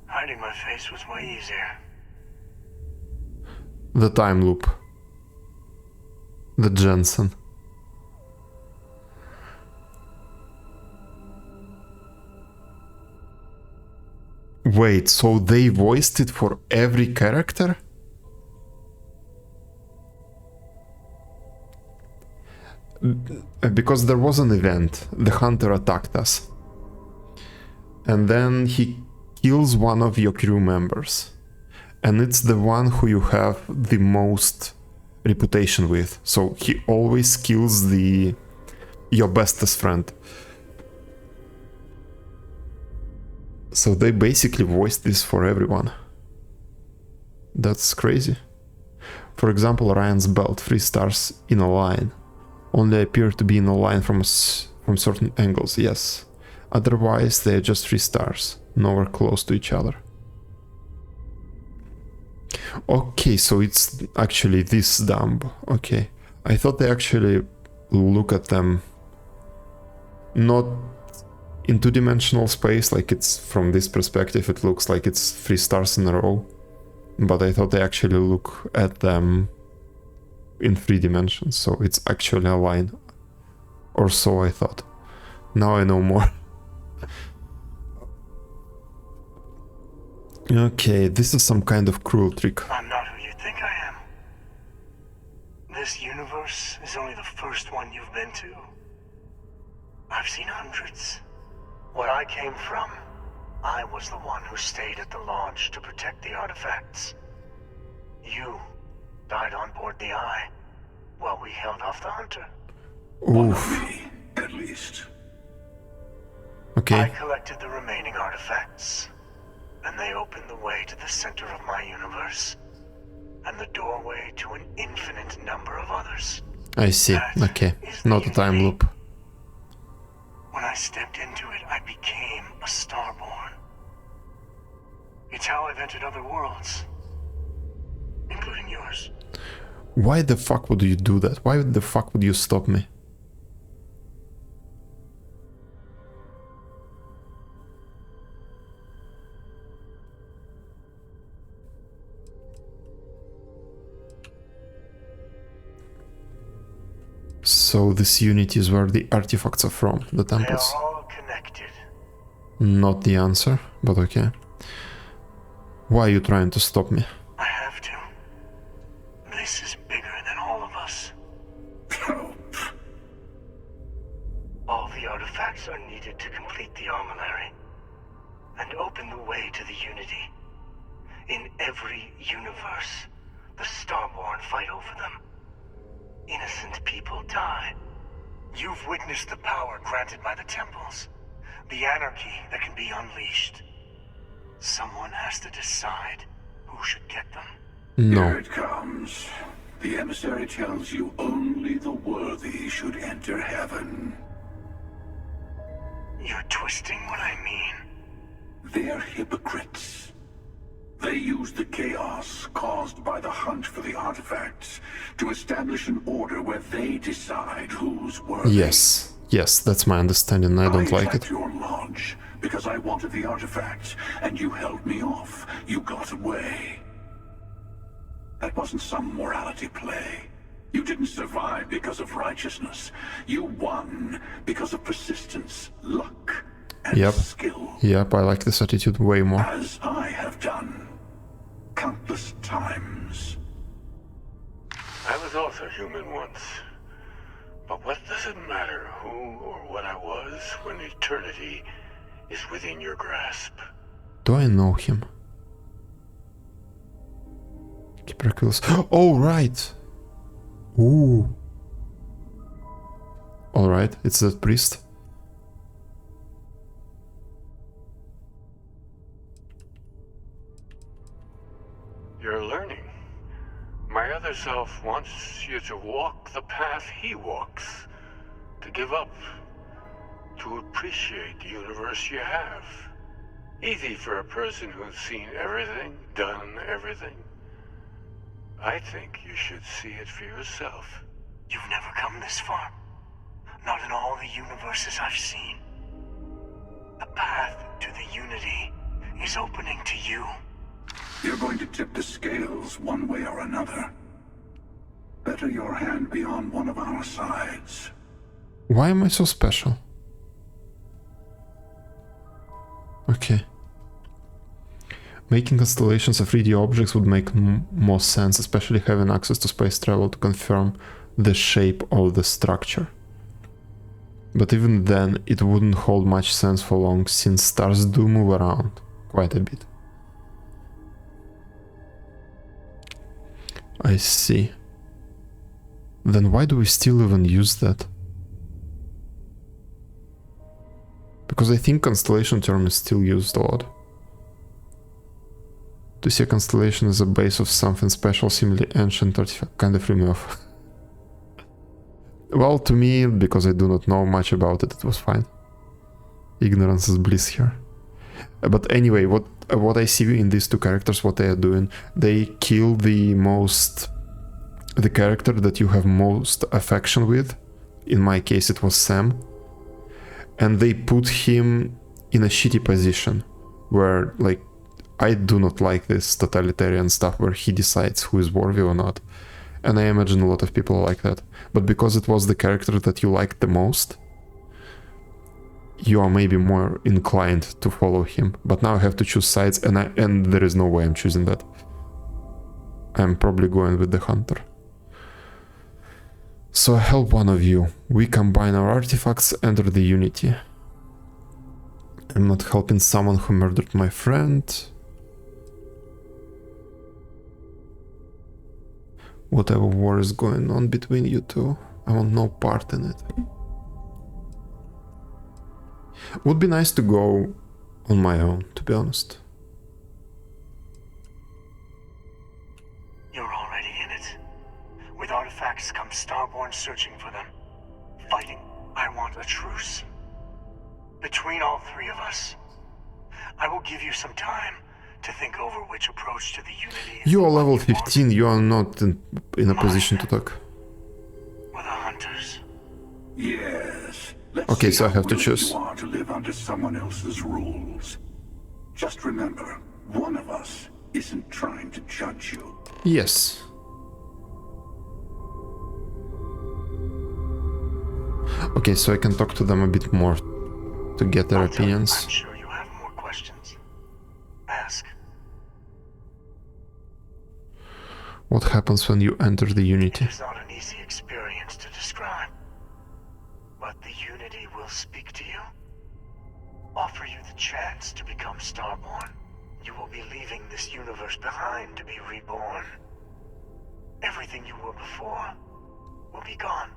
Hiding my face was way easier. The time loop. The Jensen. Wait, so they voiced it for every character? Because there was an event, the hunter attacked us. And then he kills one of your crew members. And it's the one who you have the most reputation with. So he always kills your bestest friend. So they basically voiced this for everyone. That's crazy. For example, Ryan's belt, 3 stars in a line. Only appear to be in a line from certain angles, yes. Otherwise, they're just 3 stars, nowhere close to each other. Okay, so it's actually this dumb. Okay. I thought they actually look at them not in 2-dimensional space, like it's from this perspective, it looks like it's 3 stars in a row. But I thought they actually look at them in 3 dimensions, so it's actually a line. Or so I thought. Now I know more. Okay, this is some kind of cruel trick. I'm not who you think I am. This universe is only the first one you've been to. I've seen hundreds. Where I came from, I was the one who stayed at the launch to protect the artifacts. You died on board the Eye, while we held off the Hunter. Oof. Me, at least. Okay. I collected the remaining artifacts, and they opened the way to the center of my universe, and the doorway to an infinite number of others. I see. Okay, not a time loop. When I stepped into it, I became a Starborn. It's how I've entered other worlds, including yours. Why the fuck would you do that? Why the fuck would you stop me? So this unity is where the artifacts are from, the They temples. are all connected. Not the answer, but okay. Why are you trying to stop me? I have to. This is bigger than all of us. All the artifacts are needed to complete the armillary and open the way to the Unity. In every universe, the Starborn fight over them. Innocent people die. You've witnessed the power granted by the temples, the anarchy that can be unleashed. Someone has to decide who should get them. No. Here it comes. The emissary tells you only the worthy should enter heaven. You're twisting what I mean. They're hypocrites. They use the chaos caused by the hunt for the artifacts to establish an order where they decide who's worthy. Yes. Yes, that's my understanding. I don't like it. I attacked your lodge because I wanted the artifacts, and you held me off. You got away. That wasn't some morality play. You didn't survive because of righteousness. You won because of persistence, luck, and skill. Yep, I like this attitude way more. As I have done countless times. I was also human once. But what does it matter who or what I was when eternity is within your grasp? Do I know him? Oh, right! Ooh. Alright, it's that priest. You're learning. My other self wants you to walk the path he walks. To give up. To appreciate the universe you have. Easy for a person who's seen everything, done everything. I think you should see it for yourself. You've never come this far. Not in all the universes I've seen. The path to the Unity is opening to you. You're going to tip the scales one way or another. Better your hand be on one of our sides. Why am I so special? Okay. Making constellations of 3D objects would make more sense, especially having access to space travel to confirm the shape of the structure. But even then, it wouldn't hold much sense for long, since stars do move around quite a bit. I see. Then why do we still even use that? Because I think constellation term is still used a lot. To see a constellation as a base of something special, seemingly ancient artifact, kind of remove. Well, to me, because I do not know much about it, it was fine. Ignorance is bliss here. But anyway, what I see in these two characters, what they are doing, they kill the character that you have most affection with. In my case, it was Sam. And they put him in a shitty position, where, like, I do not like this totalitarian stuff where he decides who is worthy or not. And I imagine a lot of people are like that. But because it was the character that you liked the most, you are maybe more inclined to follow him. But now I have to choose sides, and there is no way I'm choosing that. I'm probably going with the hunter. So I help one of you. We combine our artifacts, enter the Unity. I'm not helping someone who murdered my friend. Whatever war is going on between you two, I want no part in it. Would be nice to go on my own, to be honest. You're already in it. With artifacts comes Starborn searching for them. Fighting. I want a truce. Between all three of us. I will give you some time to think over which approach to the Unity is You are level 15, you are not in a position to talk. with the hunters. Yes. Let's Okay, see so I how have to willing choose. You are to live under someone else's rules. Just remember, one of us isn't trying to judge you. Okay, so I can talk to them a bit more to get their opinions. I'm sure you have more questions. Ask. What happens when you enter the Unity? It is not an easy experience to describe. But the Unity will speak to you. Offer you the chance to become Starborn. You will be leaving this universe behind to be reborn. Everything you were before will be gone.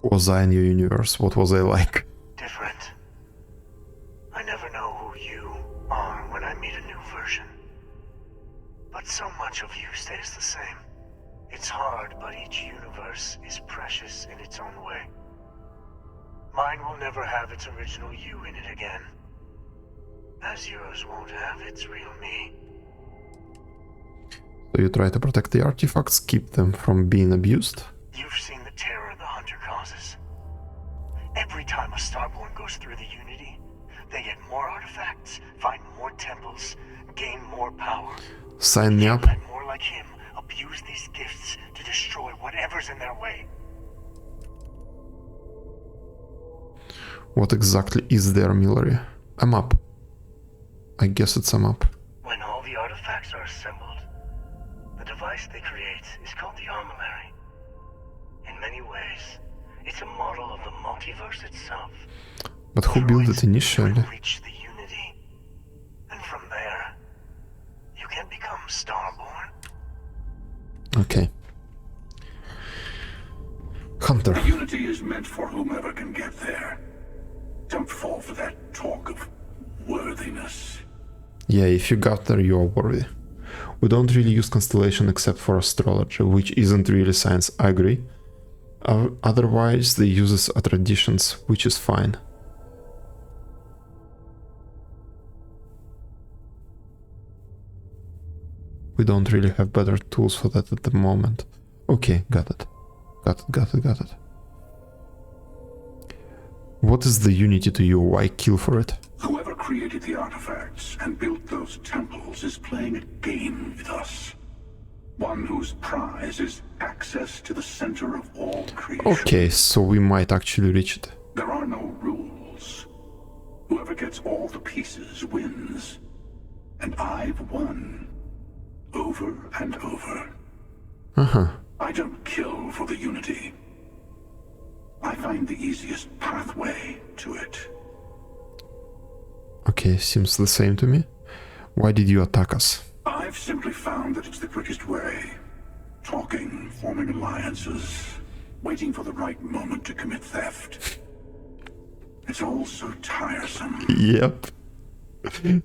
Who was I in your universe? What was I like? Different. I never know who you are when I meet a new version. But so much of you stays the same. It's hard, but each universe is precious in its own way. Mine will never have its original you in it again. As yours won't have its real me. So you try to protect the artifacts, keep them from being abused? You've seen the terror the Hunter causes. Every time a Starborn goes through the Unity, they get more artifacts, find more temples, gain more power. Sign me up. Let more like him abuse these gifts to destroy whatever's in their way. What exactly is their armillary? A map. I guess it's a map. When all the artifacts are assembled, the device they create is called the armillary. In many ways, it's a model of the multiverse itself. But who built it initially? Reach the Unity, and from there, you can become Starborn. Okay. Hunter. The Unity is meant for whomever can get there. Don't fall for that talk of worthiness. Yeah, if you got there, you are worthy. We don't really use constellation except for astrology, which isn't really science, I agree. Otherwise, the uses are traditions, which is fine. We don't really have better tools for that at the moment. Okay, got it. Got it. What is the Unity to you? Why kill for it? Whoever created the artifacts and built those temples is playing a game with us. One whose prize is access to the center of all creation. Okay, so we might actually reach it. There are no rules. Whoever gets all the pieces wins. And I've won. Over and over. Uh-huh. I don't kill for the Unity. I find the easiest pathway to it. Okay, seems the same to me. Why did you attack us? I've simply found that it's the quickest way. Talking, forming alliances, waiting for the right moment to commit theft. It's all so tiresome. Yep.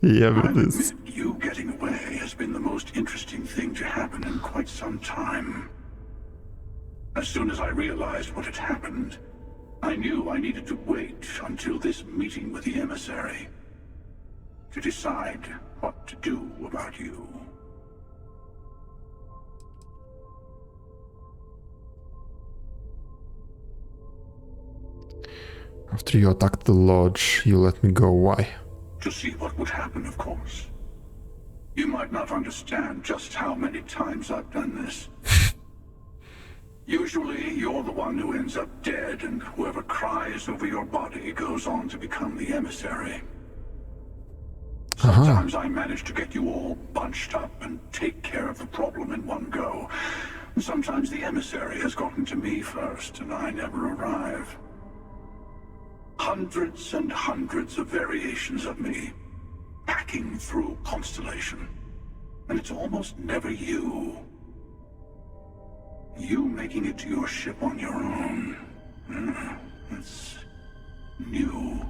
Yeah, it is. You getting away has been the most interesting thing to happen in quite some time. As soon as I realized what had happened, I knew I needed to wait until this meeting with the emissary to decide what to do about you. After you attacked the lodge, you let me go. Why? To see what would happen, of course. You might not understand just how many times I've done this. Usually, you're the one who ends up dead, and whoever cries over your body goes on to become the emissary. Sometimes I manage to get you all bunched up and take care of the problem in one go. Sometimes the emissary has gotten to me first, and I never arrive. Hundreds and hundreds of variations of me, hacking through Constellation. And it's almost never you. You making it to your ship on your own. It's new.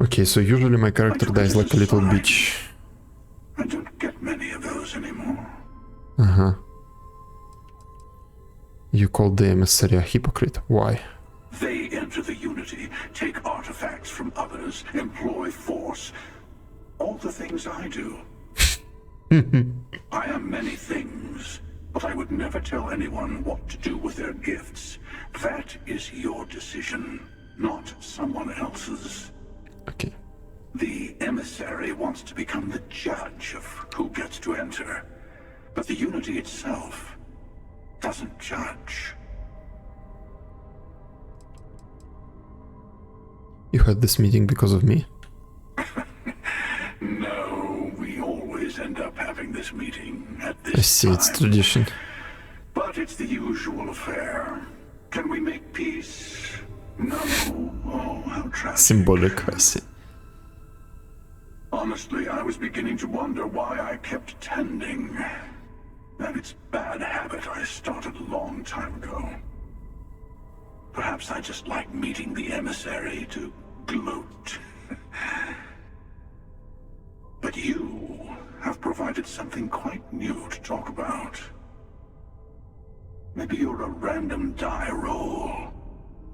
Okay, so usually my character dies like a little bitch. I don't get many of those anymore. Uh-huh. You called the emissary a hypocrite. Why? They enter the Unity, take artifacts from others, employ force. All the things I do. I am many things, but I would never tell anyone what to do with their gifts. That is your decision, not someone else's. Okay. The emissary wants to become the judge of who gets to enter, but the Unity itself doesn't judge. You had this meeting because of me? No, we always end up having this meeting at this I see, it's time. tradition. But it's the usual affair. Can we make peace? No. Oh, how tragic. Symbolic, I see. Honestly, I was beginning to wonder why I kept attending. And it's a bad habit I started a long time ago. Perhaps I just like meeting the emissary to gloat. But you have provided something quite new to talk about. Maybe you're a random die roll.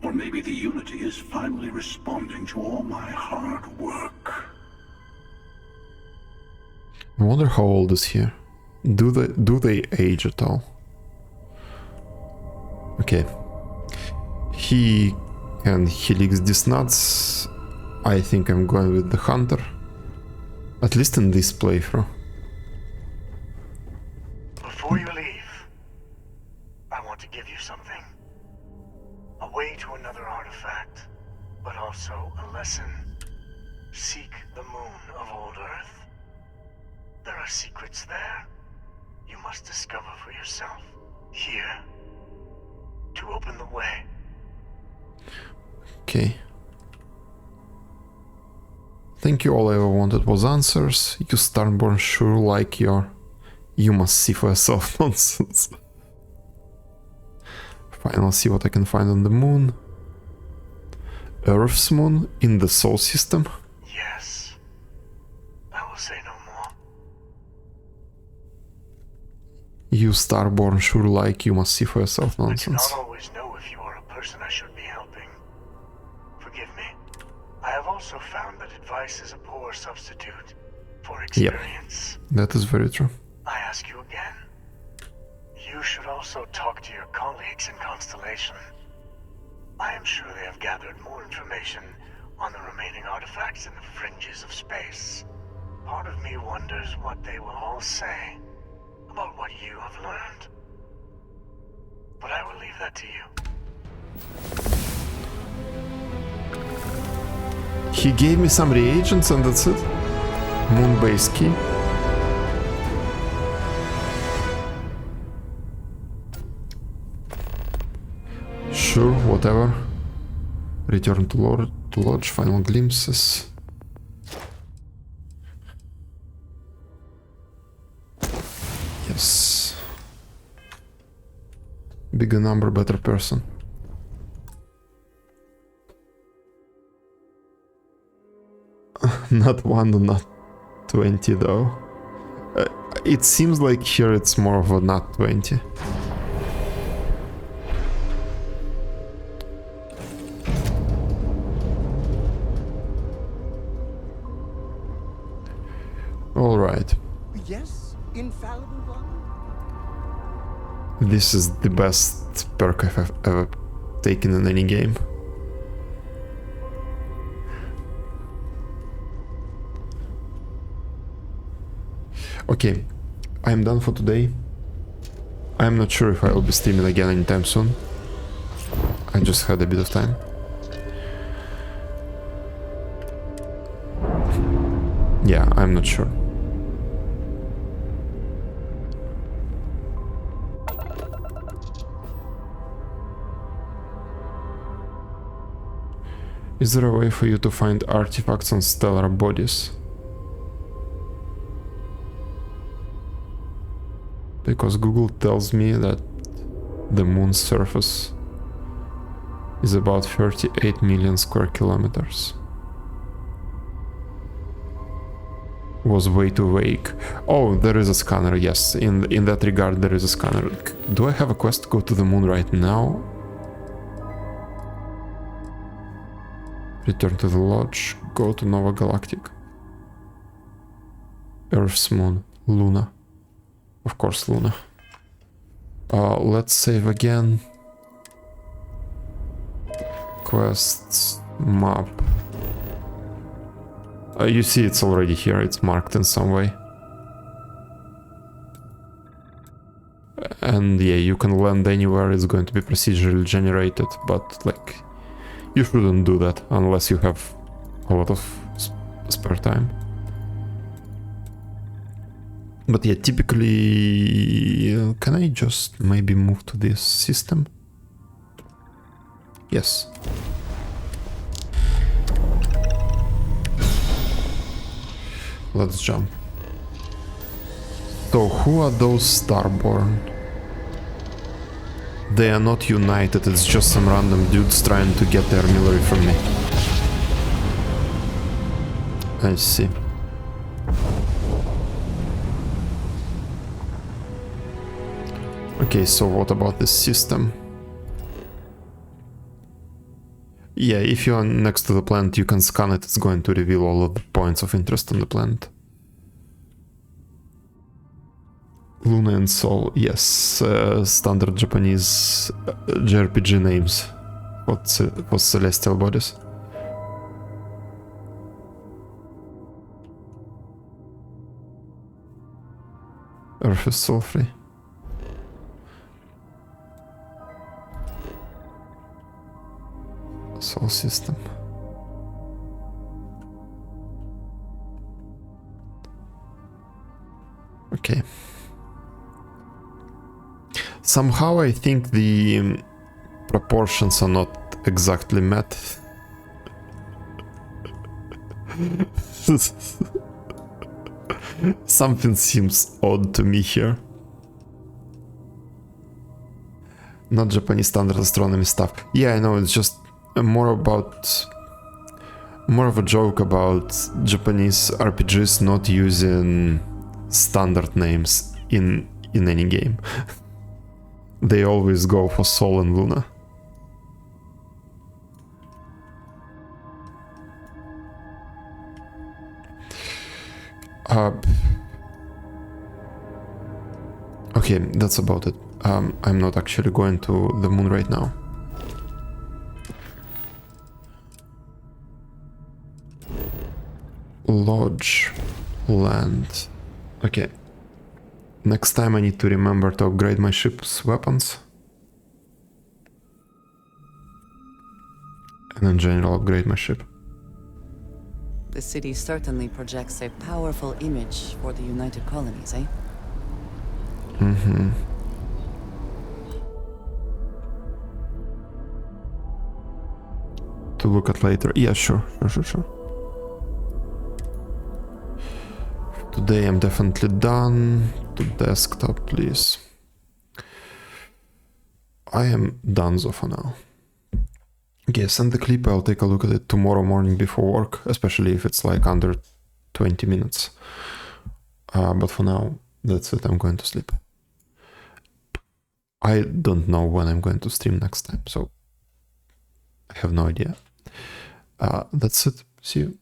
Or maybe the Unity is finally responding to all my hard work. I wonder how old is he? Do they age at all? Okay. He licks these nuts. I think I'm going with the hunter. At least in this playthrough. Before you leave, I want to give you something. A way to another artifact, but also a lesson. Seek the moon of old Earth. There are secrets there. You must discover for yourself. Here. To open the way. Okay. Think you all I ever wanted was answers. You Starborn sure like your you must see for yourself nonsense. Fine, I'll see what I can find on the moon. Earth's moon in the Sol system? Yes. I will say no more. You Starborn sure like you must see for yourself I do nonsense. not always know if you are a person I should be helping. Forgive me. I have also found that advice is a poor substitute for experience. Yep, that is very true. I ask you again. You should also talk to your colleagues in Constellation. I am sure they have gathered more information on the remaining artifacts in the fringes of space. Part of me wonders what they will all say about what you have learned. But I will leave that to you. He gave me some reagents and that's it. Moon-base key. Sure, whatever. Return to Lodge, final glimpses. Yes. Bigger number, better person. Not 1, not 20 though. It seems like here it's more of a not 20. Alright. Yes, infallible one? This is the best perk I've ever taken in any game. Okay, I'm done for today. I'm not sure if I will be streaming again anytime soon. I just had a bit of time. Yeah, I'm not sure. Is there a way for you to find artifacts on stellar bodies? Because Google tells me that the moon's surface is about 38 million square kilometers. Was way too vague. Oh, there is a scanner, yes. In that regard, there is a scanner. Do I have a quest to go to the moon right now? Return to the lodge. Go to Nova Galactic. Earth's moon. Luna. Of course, Luna. Let's save again. Quests. Map. You see it's already here, it's marked in some way. And yeah, you can land anywhere, it's going to be procedurally generated, but like, You shouldn't do that unless you have a lot of spare time. But yeah, typically... can I just maybe move to this system? Yes. Let's jump. So, who are those Starborn? They are not united, it's just some random dudes trying to get their artillery from me. I see. Okay, so what about this system? Yeah, if you're next to the planet, you can scan it, it's going to reveal all of the points of interest on the planet. Luna and Sol, yes, standard Japanese JRPG names for celestial bodies. Earth is soul free. Soul system. Okay. Somehow I think the proportions are not exactly met. Something seems odd to me here. Not Japanese standard astronomy stuff. Yeah, I know, it's just more of a joke about Japanese RPGs not using standard names in any game. They always go for Sol and Luna. Okay, that's about it. I'm not actually going to the moon right now. Lodge. Land. Okay. Next time I need to remember to upgrade my ship's weapons. And in general upgrade my ship. The city certainly projects a powerful image for the United Colonies, eh? Mm-hmm. To look at later. Yeah, sure. Today I'm definitely done. To desktop, please. I am donezo for now. Okay, send the clip, I'll take a look at it tomorrow morning before work, especially if it's like under 20 minutes. But for now, that's it, I'm going to sleep. I don't know when I'm going to stream next time, so I have no idea. That's it, see you.